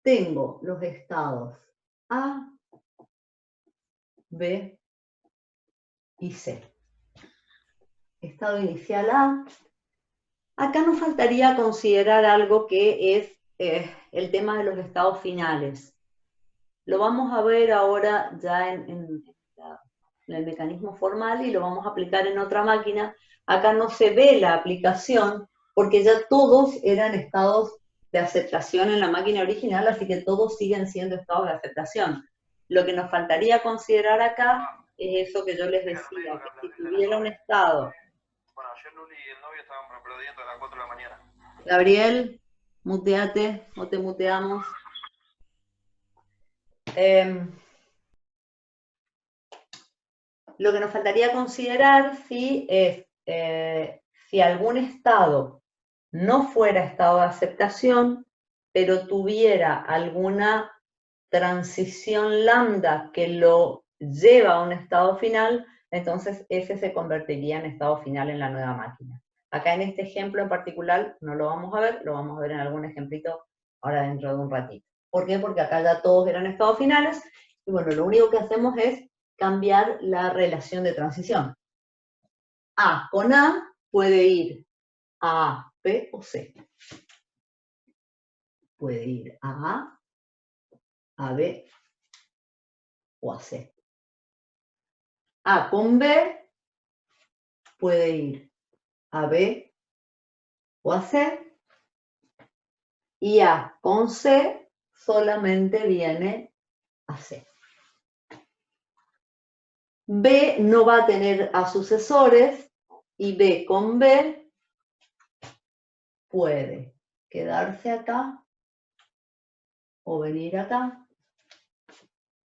S1: Tengo los estados A, B y C. Estado inicial A. Acá nos faltaría considerar algo que es el tema de los estados finales. Lo vamos a ver ahora ya en el mecanismo formal y lo vamos a aplicar en otra máquina. Acá no se ve la aplicación porque ya todos eran estados de aceptación en la máquina original, así que todos siguen siendo estados de aceptación. Lo que nos faltaría considerar acá es eso que yo les decía, que si tuviera un estado...
S8: Bueno, ayer Luli y el novio estaban aplaudiendo a las 4 de la mañana.
S1: Gabriel, muteate, o te muteamos. Lo que nos faltaría considerar es si algún estado no fuera estado de aceptación, pero tuviera alguna transición lambda que lo lleva a un estado final, entonces ese se convertiría en estado final en la nueva máquina. Acá en este ejemplo en particular no lo vamos a ver, lo vamos a ver en algún ejemplito ahora dentro de un ratito. ¿Por qué? Porque acá ya todos eran estados finales, y bueno, lo único que hacemos es cambiar la relación de transición. A con A puede ir a B o C. Puede ir a B o a C. A con B puede ir a B o a C, y A con C solamente viene a C. B no va a tener a sucesores, y B con B puede quedarse acá o venir acá.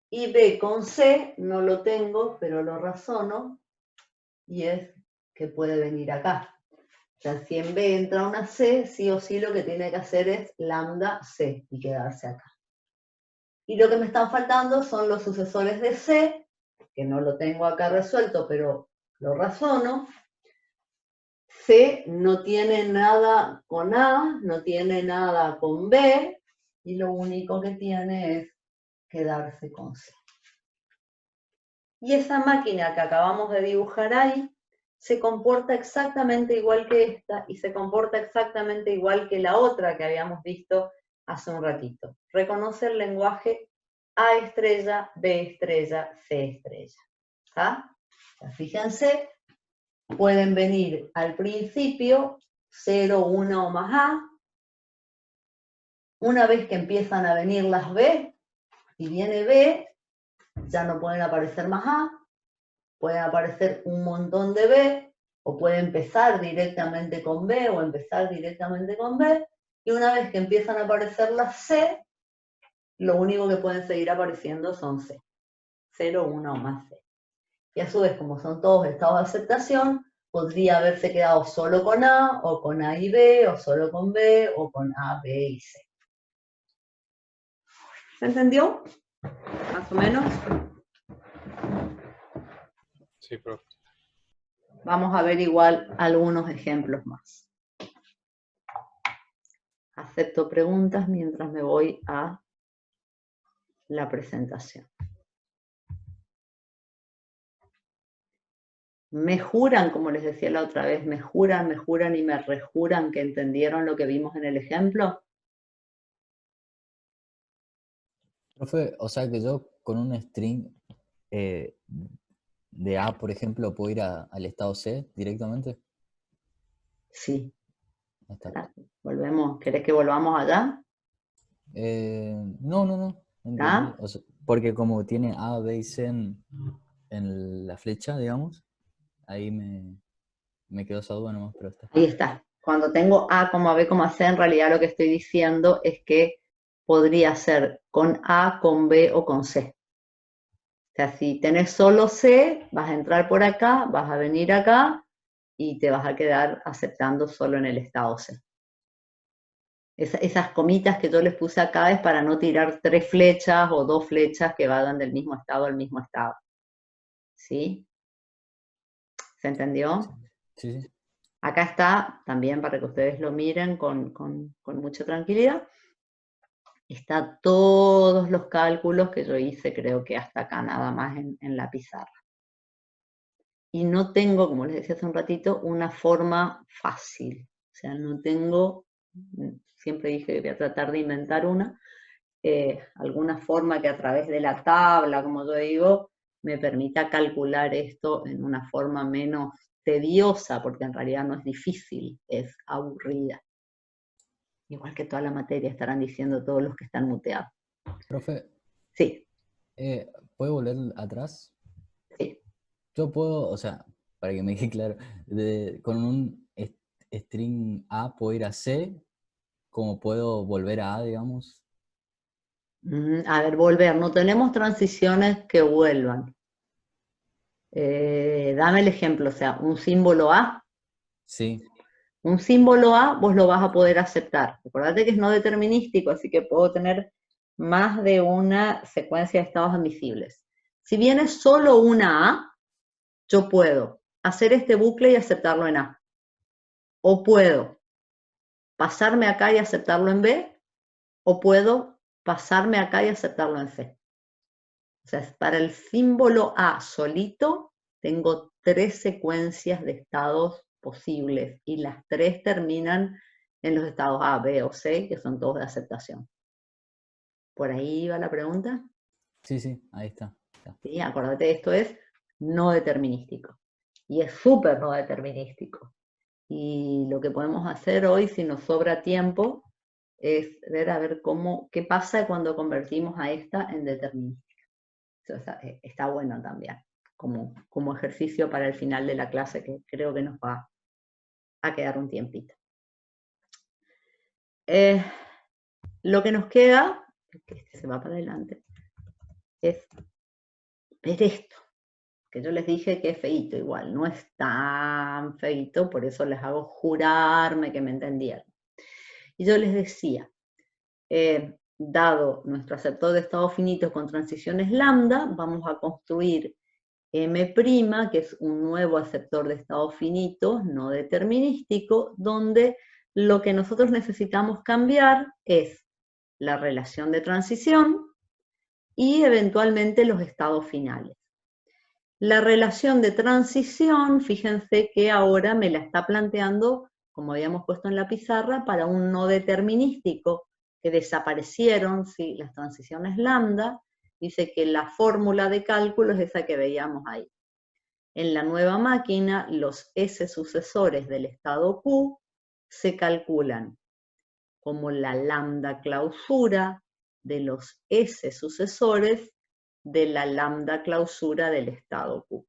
S1: Y B con C no lo tengo, pero lo razono, y es que puede venir acá. O sea, si en B entra una C, sí o sí lo que tiene que hacer es lambda C y quedarse acá. Y lo que me están faltando son los sucesores de C, que no lo tengo acá resuelto, pero lo razono. C no tiene nada con A, no tiene nada con B, y lo único que tiene es quedarse con C. Y esa máquina que acabamos de dibujar ahí, se comporta exactamente igual que esta, y se comporta exactamente igual que la otra que habíamos visto hace un ratito. Reconoce el lenguaje A estrella, B estrella, C estrella. ¿Ah? Fíjense, pueden venir al principio 0, 1 más A. Una vez que empiezan a venir las B, y viene B, ya no pueden aparecer más A, pueden aparecer un montón de B, o puede empezar directamente con B, o empezar directamente con B, y una vez que empiezan a aparecer las C, lo único que pueden seguir apareciendo son C. 0, 1 o más C. Y a su vez, como son todos estados de aceptación, podría haberse quedado solo con A, o con A y B, o solo con B, o con A, B y C. ¿Se entendió? Más o menos.
S4: Sí, profe.
S1: Vamos a ver igual algunos ejemplos más. Acepto preguntas mientras me voy a la presentación. Me juran, como les decía la otra vez, me juran y me rejuran que entendieron lo que vimos en el ejemplo.
S6: Profe, o sea que yo con un string de A, por ejemplo, puedo ir al estado C directamente.
S1: Sí.
S6: Ahí está.
S1: Volvemos. ¿Querés que volvamos allá?
S6: No. Entendí.
S1: ¿Ah?
S6: O sea, porque como tiene A, B y C en la flecha, digamos, ahí me quedó esa duda nomás, pero está.
S1: Ahí está. Cuando tengo A, B, C, en realidad lo que estoy diciendo es que podría ser con A, con B o con C. O sea, si tenés solo C, vas a entrar por acá, vas a venir acá y te vas a quedar aceptando solo en el estado C. Esas comitas que yo les puse acá es para no tirar 3 flechas o 2 flechas que vayan del mismo estado al mismo estado. ¿Sí? ¿Se entendió?
S6: Sí.
S1: Acá está, también para que ustedes lo miren con mucha tranquilidad. Está todos los cálculos que yo hice, creo que hasta acá nada más en la pizarra. Y no tengo, como les decía hace un ratito, una forma fácil. O sea, no tengo, siempre dije que voy a tratar de inventar alguna forma que a través de la tabla, como yo digo, me permita calcular esto en una forma menos tediosa, porque en realidad no es difícil, es aburrida. Igual que toda la materia, estarán diciendo todos los que están muteados.
S6: Profe.
S1: Sí.
S6: ¿Puedo volver atrás?
S1: Sí.
S6: Yo puedo, o sea, para que me quede claro, con un string A puedo ir a C, como puedo volver a A, digamos.
S1: A ver, volver. No tenemos transiciones que vuelvan. Dame el ejemplo, o sea, un símbolo A.
S6: Sí.
S1: Un símbolo A vos lo vas a poder aceptar. Recordate que es no determinístico, así que puedo tener más de una secuencia de estados admisibles. Si viene solo una A, yo puedo hacer este bucle y aceptarlo en A. O puedo pasarme acá y aceptarlo en B, o puedo pasarme acá y aceptarlo en C. O sea, para el símbolo A solito, tengo 3 secuencias de estados posibles y las 3 terminan en los estados A, B o C, que son todos de aceptación. ¿Por ahí va la pregunta?
S6: Sí, ahí está.
S1: Sí, acordate, esto es no determinístico. Y es súper no determinístico. Y lo que podemos hacer hoy, si nos sobra tiempo, es ver a ver qué pasa cuando convertimos a esta en determinística. Está bueno también, como ejercicio para el final de la clase, que creo que nos va a quedar un tiempito. Lo que nos queda, que este se va para adelante, es ver esto, que yo les dije que es feíto igual, no es tan feíto, por eso les hago jurarme que me entendieron. Y yo les decía, dado nuestro aceptor de estados finitos con transiciones lambda, vamos a construir M', que es un nuevo aceptor de estados finitos no determinístico, donde lo que nosotros necesitamos cambiar es la relación de transición y eventualmente los estados finales. La relación de transición, fíjense que ahora me la está planteando, como habíamos puesto en la pizarra, para un no determinístico, que desaparecieron, ¿sí?, las transiciones lambda. Dice que la fórmula de cálculo es esa que veíamos ahí. En la nueva máquina, los S sucesores del estado Q se calculan como la lambda clausura de los S sucesores de la lambda clausura del estado Q,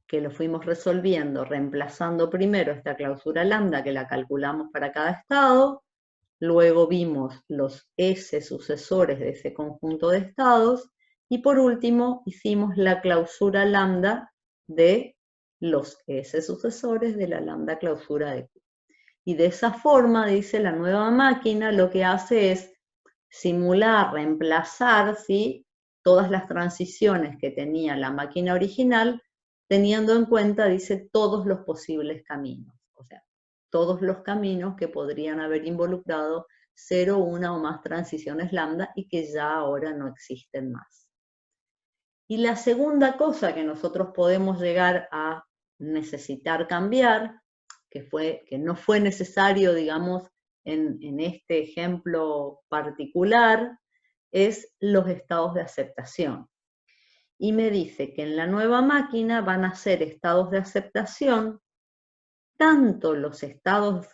S1: que lo fuimos resolviendo reemplazando primero esta clausura lambda que la calculamos para cada estado, luego vimos los S sucesores de ese conjunto de estados, y por último hicimos la clausura lambda de los S sucesores de la lambda clausura de Q. Y de esa forma, dice, la nueva máquina lo que hace es simular, reemplazar, ¿sí?, todas las transiciones que tenía la máquina original, teniendo en cuenta, dice, todos los posibles caminos. O sea, todos los caminos que podrían haber involucrado 0, 1 o más transiciones lambda y que ya ahora no existen más. Y la segunda cosa que nosotros podemos llegar a necesitar cambiar, que no fue necesario, digamos, en este ejemplo particular, es los estados de aceptación. Y me dice que en la nueva máquina van a ser estados de aceptación tanto los estados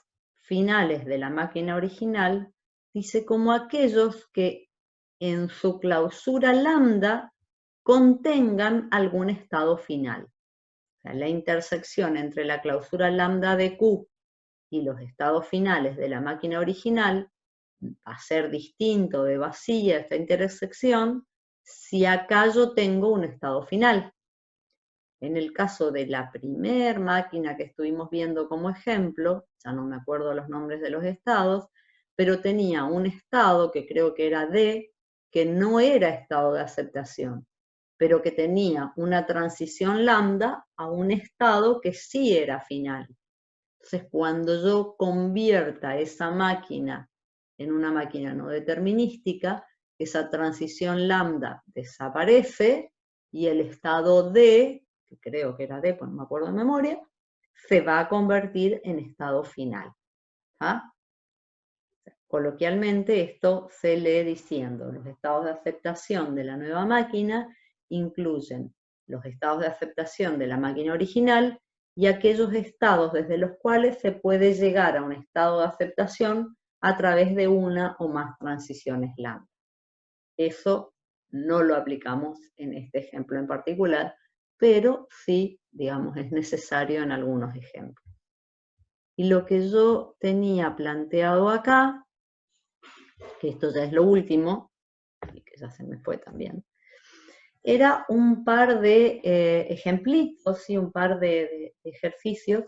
S1: finales de la máquina original, dice, como aquellos que en su clausura lambda contengan algún estado final. O sea, la intersección entre la clausura lambda de Q y los estados finales de la máquina original va a ser distinto de vacía esta intersección si acá yo tengo un estado final. En el caso de la primer máquina que estuvimos viendo como ejemplo, ya no me acuerdo los nombres de los estados, pero tenía un estado que creo que era D, que no era estado de aceptación, pero que tenía una transición lambda a un estado que sí era final. Entonces, cuando yo convierta esa máquina en una máquina no determinística, esa transición lambda desaparece y el estado D, que creo que era D, pues no me acuerdo de memoria, se va a convertir en estado final. ¿Ah? Coloquialmente esto se lee diciendo, los estados de aceptación de la nueva máquina incluyen los estados de aceptación de la máquina original y aquellos estados desde los cuales se puede llegar a un estado de aceptación a través de una o más transiciones lambda. Eso no lo aplicamos en este ejemplo en particular, pero sí, digamos, es necesario en algunos ejemplos. Y lo que yo tenía planteado acá, que esto ya es lo último, y que ya se me fue también, era un par de ejemplitos, y un par de ejercicios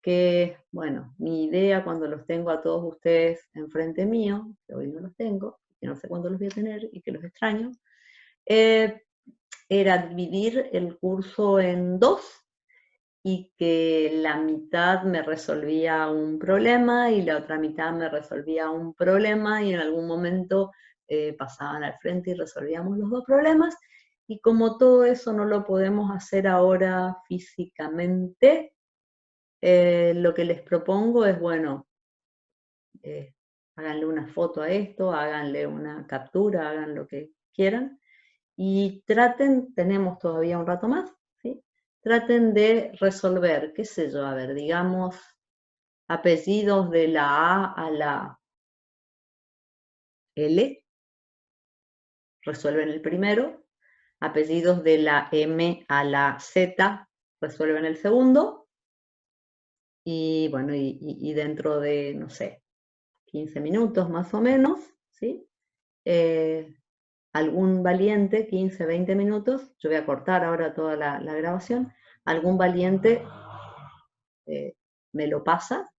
S1: que, bueno, mi idea cuando los tengo a todos ustedes enfrente mío, que hoy no los tengo, que no sé cuándo los voy a tener y que los extraño, era dividir el curso en dos y que la mitad me resolvía un problema y la otra mitad me resolvía un problema y en algún momento pasaban al frente y resolvíamos los dos problemas. Y como todo eso no lo podemos hacer ahora físicamente, lo que les propongo es, bueno, háganle una foto a esto, háganle una captura, hagan lo que quieran, y traten, tenemos todavía un rato más, ¿sí? Traten de resolver, qué sé yo, a ver, digamos, apellidos de la A a la L, resuelven el primero, apellidos de la M a la Z, resuelven el segundo, y bueno, y dentro de, no sé, 15 minutos más o menos, ¿sí? Algún valiente, 15, 20 minutos, yo voy a cortar ahora toda la grabación, algún valiente me lo pasa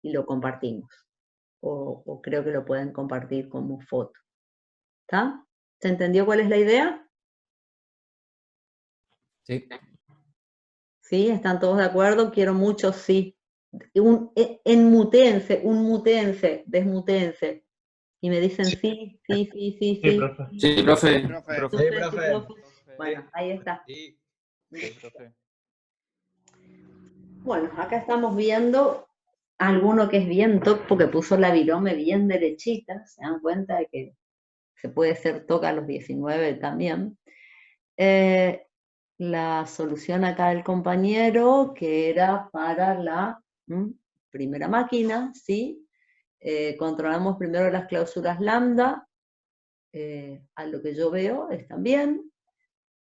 S1: y lo compartimos. O creo que lo pueden compartir como foto. ¿Está? ¿Se entendió cuál es la idea?
S6: Sí.
S1: ¿Sí? ¿Están todos de acuerdo? Quiero mucho sí. Enmutéense, desmutéense. Y me dicen sí.
S3: Sí, profe.
S7: Sí, profe.
S1: Sí, profe. Bueno, ahí está.
S4: Sí, profe.
S1: Bueno, acá estamos viendo alguno que es bien top porque puso la virome bien derechita. Se dan cuenta de que se puede ser toca a los 19 también. La solución acá del compañero, que era para la primera máquina, ¿sí? Controlamos primero las clausuras lambda, a lo que yo veo están bien,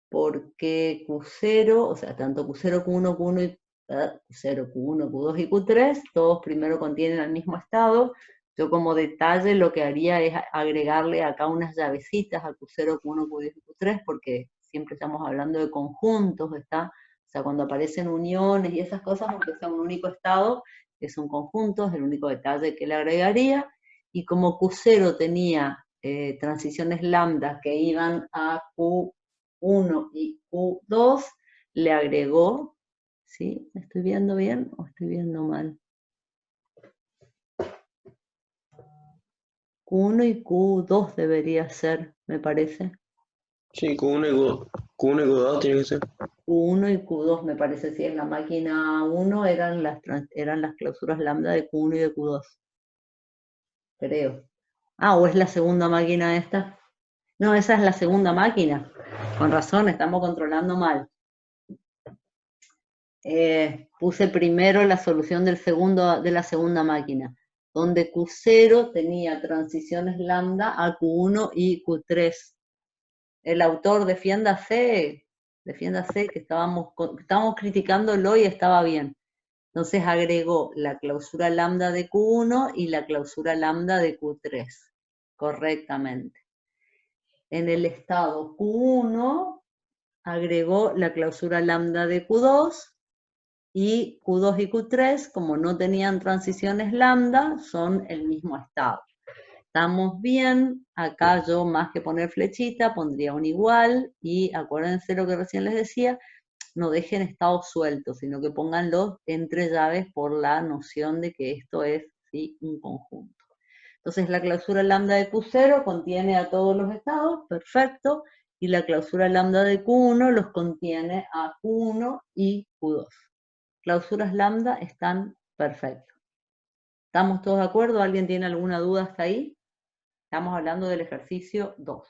S1: porque Q0, o sea, tanto Q0, Q1, Q1 y Q0, Q1, Q2 y Q3, todos primero contienen el mismo estado. Yo como detalle lo que haría es agregarle acá unas llavecitas a Q0, Q1, Q2 y Q3, porque siempre estamos hablando de conjuntos, ¿está? O sea, cuando aparecen uniones y esas cosas, aunque sea un único estado, es un conjunto, es el único detalle que le agregaría. Y como Q0 tenía transiciones lambda que iban a Q1 y Q2, le agregó, ¿sí? ¿Me estoy viendo bien o estoy viendo mal? Q1 y Q2 debería ser, me parece.
S5: Sí, Q1 y Q2 tiene que ser.
S1: Q1 y Q2, me parece, si en la máquina 1 eran las clausuras lambda de Q1 y de Q2. Creo. Ah, ¿o es la segunda máquina esta? No, esa es la segunda máquina. Con razón, estamos controlando mal. Puse primero la solución de la segunda máquina, donde Q0 tenía transiciones lambda a Q1 y Q3. El autor, defiéndase, que estábamos criticándolo y estaba bien. Entonces agregó la clausura lambda de Q1 y la clausura lambda de Q3, correctamente. En el estado Q1 agregó la clausura lambda de Q2, y Q2 y Q3, como no tenían transiciones lambda, son el mismo estado. Estamos bien, acá yo más que poner flechita, pondría un igual, y acuérdense lo que recién les decía, no dejen estados sueltos, sino que pónganlos entre llaves por la noción de que esto es, ¿sí?, un conjunto. Entonces la clausura lambda de Q0 contiene a todos los estados, perfecto, y la clausura lambda de Q1 los contiene a Q1 y Q2. Clausuras lambda están perfectos. ¿Estamos todos de acuerdo? ¿Alguien tiene alguna duda hasta ahí? Estamos hablando del ejercicio 2.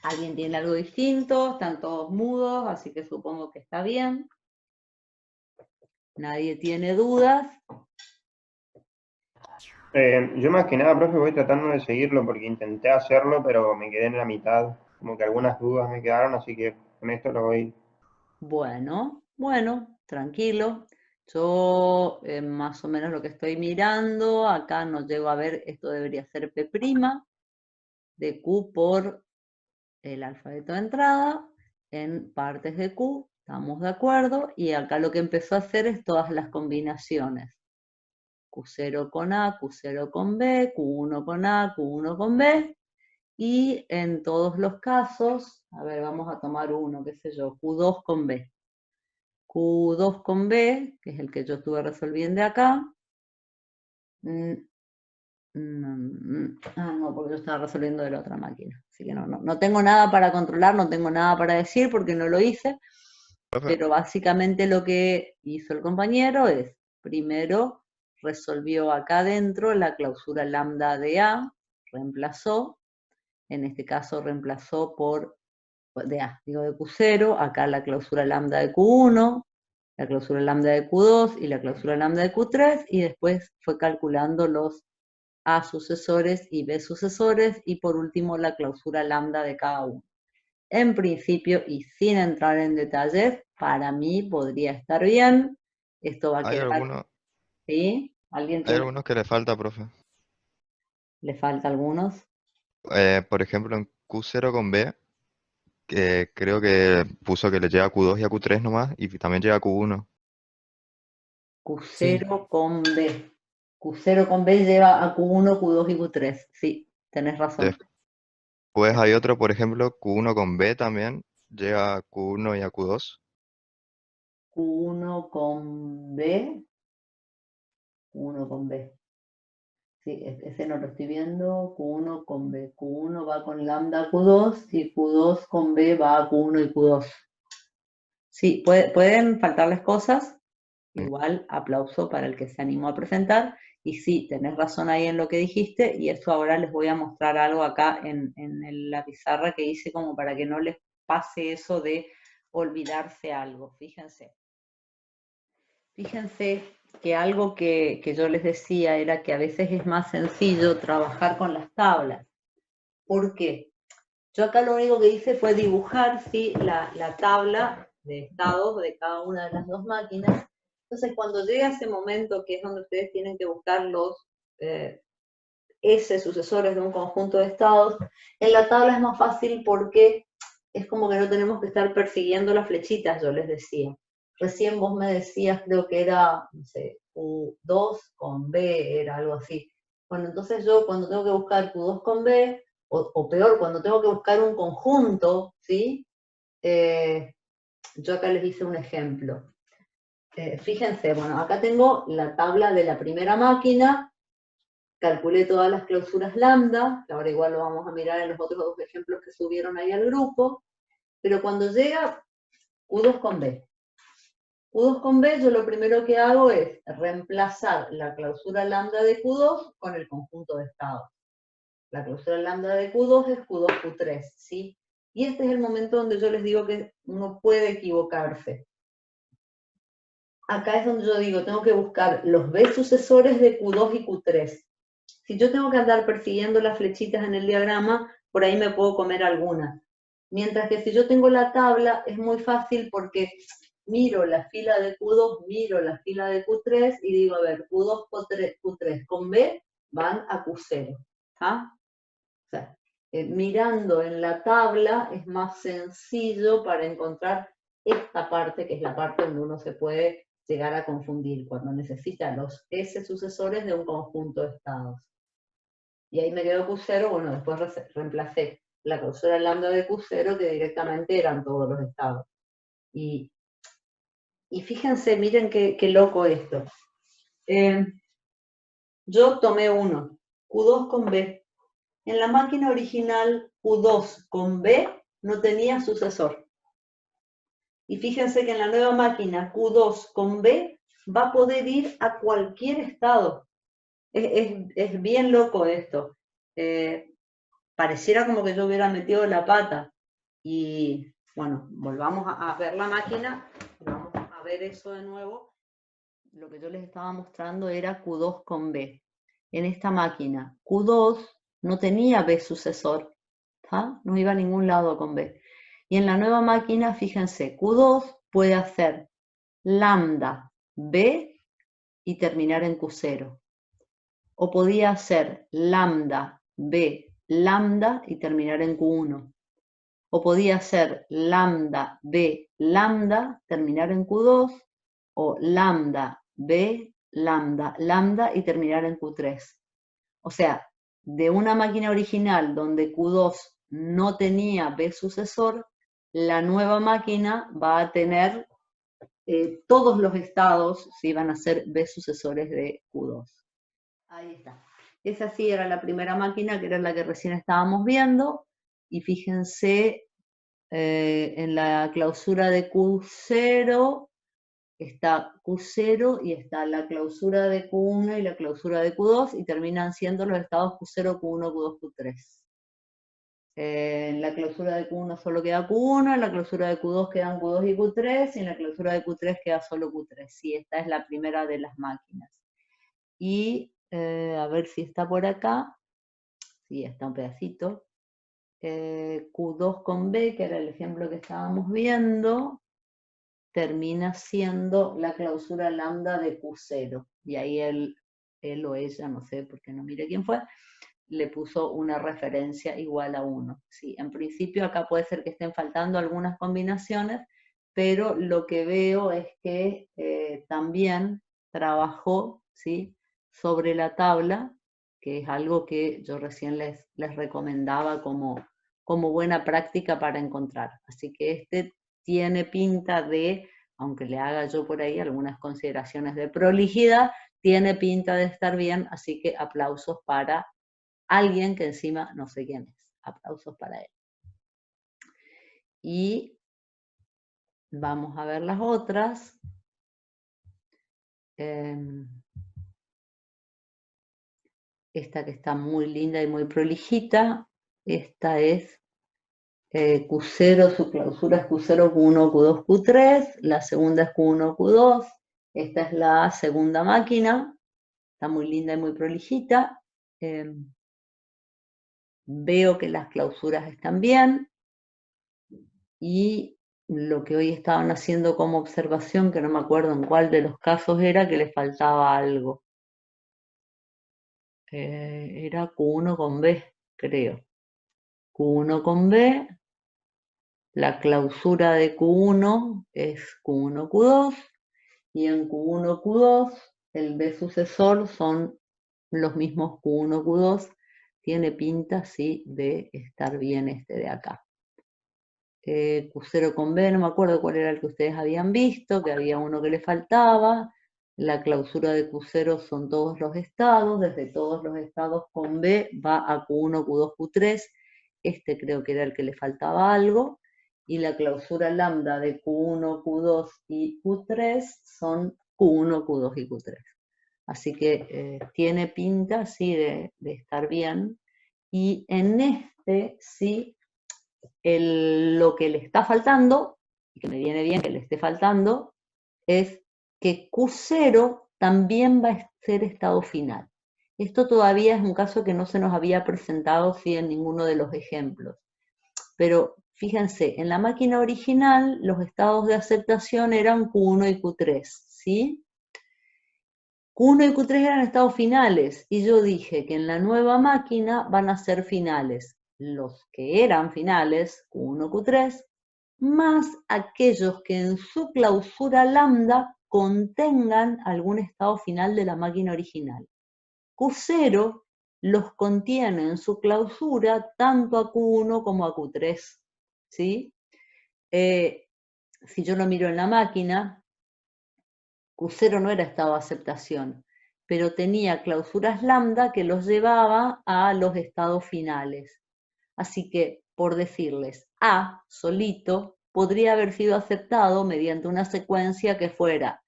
S1: ¿Alguien tiene algo distinto? Están todos mudos, así que supongo que está bien. ¿Nadie tiene dudas?
S9: Yo más que nada, profe, voy tratando de seguirlo porque intenté hacerlo, pero me quedé en la mitad. Como que algunas dudas me quedaron, así que con esto lo voy.
S1: Bueno, tranquilo. Yo más o menos lo que estoy mirando, acá no llego a ver, esto debería ser P' de Q por el alfabeto de entrada en partes de Q, estamos de acuerdo, y acá lo que empezó a hacer es todas las combinaciones. Q0 con A, Q0 con B, Q1 con A, Q1 con B, y en todos los casos, a ver, vamos a tomar uno, qué sé yo, Q2 con B. Q2 con B, que es el que yo estuve resolviendo acá. No, porque yo estaba resolviendo de la otra máquina. Así que no tengo nada para controlar, no tengo nada para decir porque no lo hice. Pero básicamente lo que hizo el compañero es, primero resolvió acá adentro la clausura lambda de A, reemplazó, en este caso reemplazó de A, digo de Q0, acá la clausura lambda de Q1, la clausura lambda de Q2 y la clausura lambda de Q3, y después fue calculando los A sucesores y B sucesores, y por último la clausura lambda de cada uno. En principio, y sin entrar en detalles, para mí podría estar bien. esto va a
S10: Hay
S1: quedar, ¿sí? ¿Alguien
S10: hay
S1: tiene,
S10: algunos que le falta, profe.
S1: le falta algunos?
S10: Por ejemplo, en Q0 con B, que creo que puso que le llega a Q2 y a Q3 nomás, y también llega a Q1.
S6: Sí,
S1: Q0 con B. Q0 con B lleva a Q1, Q2 y Q3. Sí, tenés razón.
S10: Después hay otro, por ejemplo, Q1 con B también, llega a Q1 y a Q2.
S1: Q1 con B. Q1 con B. Sí, ese no lo estoy viendo. Q1 con B. Q1 va con lambda Q2 y Q2 con B va a Q1 y Q2. Sí, pueden faltarles cosas.
S10: Sí.
S1: Igual, aplauso para el que se animó a presentar. Y sí, tenés razón ahí en lo que dijiste. Y eso ahora les voy a mostrar algo acá en la pizarra que hice como para que no les pase eso de olvidarse algo. Fíjense. Fíjense que algo que yo les decía era que a veces es más sencillo trabajar con las tablas. ¿Por qué? Yo acá lo único que hice fue dibujar, ¿sí?, la tabla de estados de cada una de las dos máquinas. Entonces, cuando llega ese momento que es donde ustedes tienen que buscar los S sucesores de un conjunto de estados, en la tabla es más fácil porque es como que no tenemos que estar persiguiendo las flechitas, yo les decía. Recién vos me decías, creo que era, no sé, Q2 con B, era algo así. Bueno, entonces yo cuando tengo que buscar Q2 con B, o peor, cuando tengo que buscar un conjunto, ¿sí? Yo acá les hice un ejemplo. Fíjense, bueno, acá tengo la tabla de la primera máquina, calculé todas las clausuras lambda, que ahora igual lo vamos a mirar en los otros dos ejemplos que subieron ahí al grupo, pero cuando llega Q2 con B. Q2 con B, yo lo primero que hago es reemplazar la clausura lambda de Q2 con el conjunto de estados. La clausura lambda de Q2 es Q2, Q3, ¿sí? Y este es el momento donde yo les digo que uno puede equivocarse. Acá es donde yo digo, tengo que buscar los B sucesores de Q2 y Q3. Si yo tengo que andar persiguiendo las flechitas en el diagrama, por ahí me puedo comer algunas. Mientras que si yo tengo la tabla, es muy fácil porque miro la fila de Q2, miro la fila de Q3 y digo, a ver, Q2, Q3 con B van a Q0. ¿Ah? O sea, mirando en la tabla es más sencillo para encontrar esta parte, que es la parte donde uno se puede llegar a confundir, cuando necesita los S sucesores de un conjunto de estados. Y ahí me quedó Q0, bueno, después reemplacé la clausura lambda de Q0, que directamente eran todos los estados. Y fíjense, miren qué loco esto. Yo tomé uno, Q2 con B. En la máquina original, Q2 con B no tenía sucesor. Y fíjense que en la nueva máquina, Q2 con B va a poder ir a cualquier estado. Es bien loco esto. Pareciera como que yo hubiera metido la pata. Y bueno, volvamos a ver la máquina. Vamos a ver eso de nuevo. Lo que yo les estaba mostrando era Q2 con B. En esta máquina, Q2 no tenía B sucesor. ¿Ah? No iba a ningún lado con B. Y en la nueva máquina, fíjense, Q2 puede hacer lambda B y terminar en Q0. O podía hacer lambda B lambda y terminar en Q1. O podía hacer lambda B lambda, terminar en Q2, o lambda B lambda lambda y terminar en Q3. O sea, de una máquina original donde Q2 no tenía B sucesor, la nueva máquina va a tener todos los estados, ¿sí?, van a ser B sucesores de Q2. Ahí está. Esa sí era la primera máquina, que era la que recién estábamos viendo. Y fíjense, en la clausura de Q0, está Q0 y está la clausura de Q1 y la clausura de Q2, y terminan siendo los estados Q0, Q1, Q2, Q3. En la clausura de Q1 solo queda Q1, en la clausura de Q2 quedan Q2 y Q3, y en la clausura de Q3 queda solo Q3. Sí, esta es la primera de las máquinas. Y a ver si está por acá. Sí, está un pedacito. Q2 con B, que era el ejemplo que estábamos viendo. termina siendo la clausura lambda de Q0. Y ahí él o ella, no sé, porque no mire quién fue, le puso una referencia igual a 1. ¿Sí? En principio acá puede ser que estén faltando algunas combinaciones, pero lo que veo es que también trabajó, ¿sí?, sobre la tabla, que es algo que yo recién les recomendaba como buena práctica para encontrar. Así que este tiene pinta de, aunque le haga yo por ahí algunas consideraciones de prolijidad, tiene pinta de estar bien, así que aplausos para alguien que encima no sé quién es. Aplausos para él. Y vamos a ver las otras. Esta que está muy linda y muy prolijita. Esta es Q0, su clausura es Q0, Q1, Q2, Q3. La segunda es Q1, Q2. Esta es la segunda máquina. Está muy linda y muy prolijita. Veo que las clausuras están bien. Y lo que hoy estaban haciendo como observación, que no me acuerdo en cuál de los casos era, que les faltaba algo. Era Q1 con B, creo. Q1 con B, la clausura de Q1 es Q1, Q2, y en Q1, Q2, el B sucesor son los mismos Q1, Q2. Tiene pinta, sí, de estar bien este de acá. Q0 con B, no me acuerdo cuál era el que ustedes habían visto, que había uno que le faltaba. La clausura de Q0 son todos los estados, desde todos los estados con B va a Q1, Q2, Q3. Este creo que era el que le faltaba algo. Y la clausura lambda de Q1, Q2 y Q3 son Q1, Q2 y Q3. Así que tiene pinta, sí, de estar bien. Y en este, sí, lo que le está faltando, y que me viene bien que le esté faltando, es que Q0 también va a ser estado final. Esto todavía es un caso que no se nos había presentado, sí, en ninguno de los ejemplos. Pero fíjense, en la máquina original los estados de aceptación eran Q1 y Q3, ¿sí? Q1 y Q3 eran estados finales, y yo dije que en la nueva máquina van a ser finales los que eran finales, Q1, Q3, más aquellos que en su clausura lambda contengan algún estado final de la máquina original. Q0 los contiene en su clausura tanto a Q1 como a Q3, ¿sí? Si yo lo miro en la máquina, Q0 no era estado de aceptación, pero tenía clausuras lambda que los llevaba a los estados finales. Así que, por decirles, A solito podría haber sido aceptado mediante una secuencia que fuera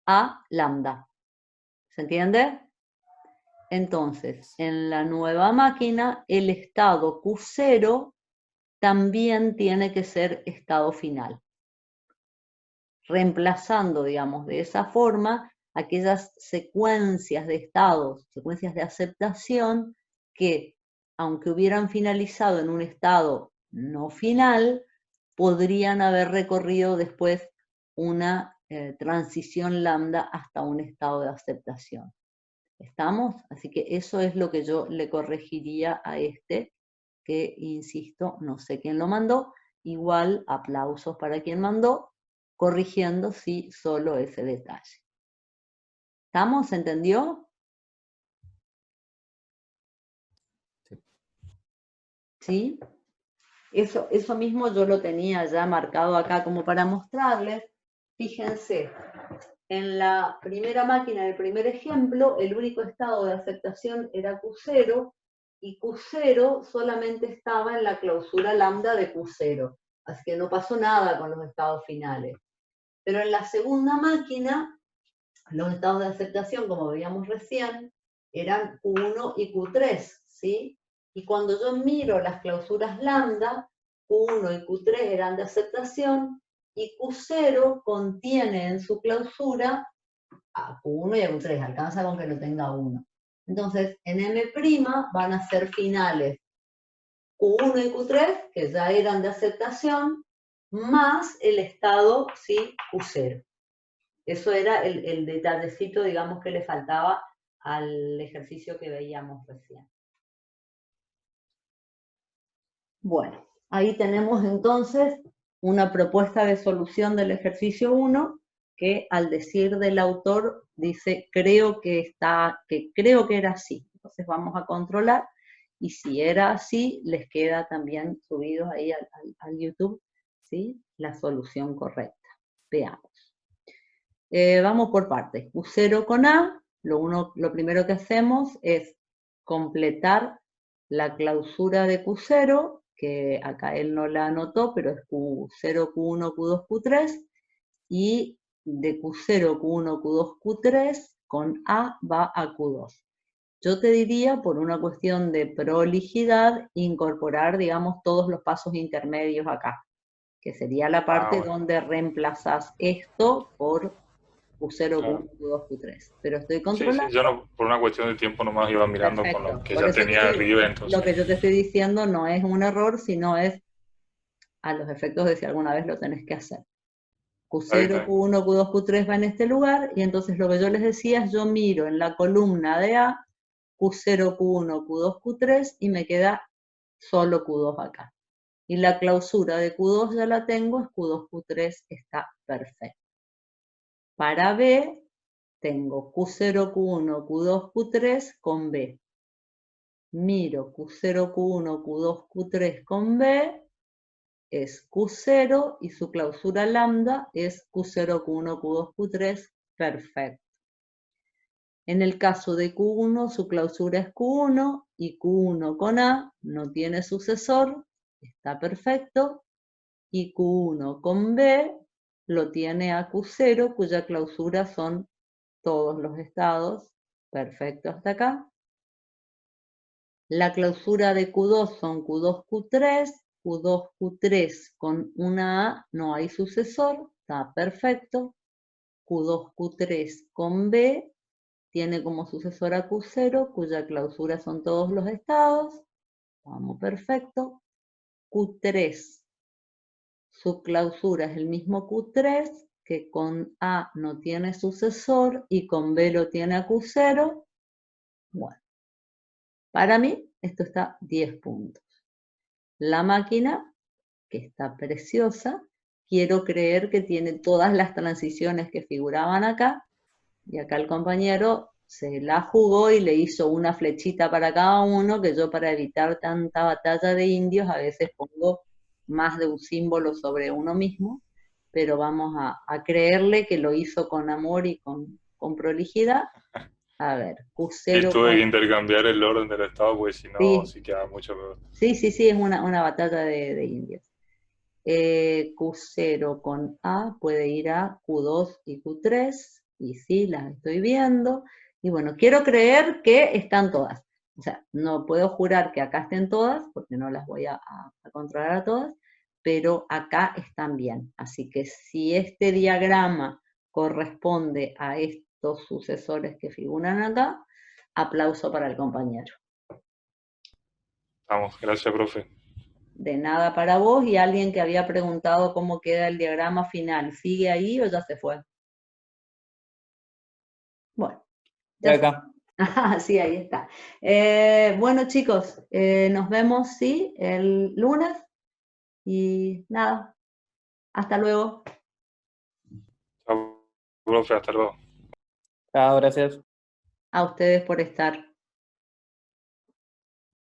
S1: A lambda. ¿Se entiende? Entonces, en la nueva máquina, el estado Q0 también tiene que ser estado final, reemplazando, digamos, de esa forma aquellas secuencias de estados, secuencias de aceptación que, aunque hubieran finalizado en un estado no final, podrían haber recorrido después una transición lambda hasta un estado de aceptación. ¿Estamos? Así que eso es lo que yo le corregiría a este, que, insisto, no sé quién lo mandó. Igual, aplausos para quien mandó, corrigiendo sí solo ese detalle. ¿Estamos? ¿Se entendió? ¿Sí? Eso mismo yo lo tenía ya marcado acá como para mostrarles. Fíjense, en la primera máquina, en el primer ejemplo, el único estado de aceptación era Q0, y Q0 solamente estaba en la clausura lambda de Q0. Así que no pasó nada con los estados finales. Pero en la segunda máquina, los estados de aceptación, como veíamos recién, eran Q1 y Q3, ¿sí? Y cuando yo miro las clausuras lambda, Q1 y Q3 eran de aceptación, y Q0 contiene en su clausura a Q1 y a Q3, alcanza con que no tenga 1. Entonces, en M' van a ser finales Q1 y Q3, que ya eran de aceptación, más el estado, ¿sí? Q0. Eso era el detallecito, digamos, que le faltaba al ejercicio que veíamos recién. Bueno, ahí tenemos entonces una propuesta de solución del ejercicio 1, que al decir del autor dice, creo que era así. Entonces vamos a controlar, y si era así, les queda también subidos ahí al YouTube, ¿sí? La solución correcta. Veamos. Vamos por partes. Q0 con A, lo primero que hacemos es completar la clausura de Q0, que acá él no la anotó, pero es Q0, Q1, Q2, Q3, y de Q0, Q1, Q2, Q3, con A va a Q2. Yo te diría, por una cuestión de prolijidad, incorporar, digamos, todos los pasos intermedios acá, que sería la parte donde reemplazas esto por Q0, Q1, Q2, Q3. Pero estoy controlando.
S4: Sí, yo no, por una cuestión de tiempo nomás iba mirando con
S1: Perfecto.
S4: lo que
S1: Por
S4: ya
S1: eso
S4: tenía arriba, entonces.
S1: lo que yo te estoy diciendo no es un error, sino es a los efectos de si alguna vez lo tenés que hacer. Q0, Q1, Q2, Q3 va en este lugar, y entonces lo que yo les decía es, yo miro en la columna de A, Q0, Q1, Q2, Q3, y me queda solo Q2 acá. Y la clausura de Q2 ya la tengo, es Q2, Q3, está perfecto. Para B, tengo Q0, Q1, Q2, Q3 con B. Miro Q0, Q1, Q2, Q3 con B, es Q0, y su clausura lambda es Q0, Q1, Q2, Q3, perfecto. En el caso de Q1, su clausura es Q1, y Q1 con A no tiene sucesor, está perfecto, y Q1 con B lo tiene a Q0, cuya clausura son todos los estados, perfecto hasta acá. La clausura de Q2 son Q2, Q3, Q2, Q3 con una A, no hay sucesor, está perfecto. Q2, Q3 con B, tiene como sucesor a Q0, cuya clausura son todos los estados, vamos perfecto. Q3, su clausura es el mismo Q3, que con A no tiene sucesor y con B lo tiene a Q0. Bueno, para mí esto está 10 puntos. La máquina, que está preciosa, quiero creer que tiene todas las transiciones que figuraban acá, y acá el compañero se la jugó y le hizo una flechita para cada uno, que yo, para evitar tanta batalla de indios, a veces pongo más de un símbolo sobre uno mismo, pero vamos a creerle que lo hizo con amor y con prolijidad. A ver, Q0
S4: Y tuve
S1: con...
S4: que intercambiar el orden del estado, porque si no, sí quedaba mucho peor.
S1: Sí, es una batalla de indios. Q0 con A puede ir a Q2 y Q3, y sí, las estoy viendo, y bueno, quiero creer que están todas. O sea, no puedo jurar que acá estén todas, porque no las voy a controlar a todas, pero acá están bien. Así que si este diagrama corresponde a estos sucesores que figuran acá, aplauso para el compañero.
S4: Vamos, gracias, profe.
S1: De nada para vos. Y alguien que había preguntado cómo queda el diagrama final, ¿sigue ahí o ya se fue? Bueno. Ya acá. Ajá, sí, ahí está. Bueno, chicos, nos vemos, sí, el lunes. Y nada, hasta luego.
S4: Chao, profe, hasta luego.
S7: Chao, gracias.
S1: A ustedes por estar.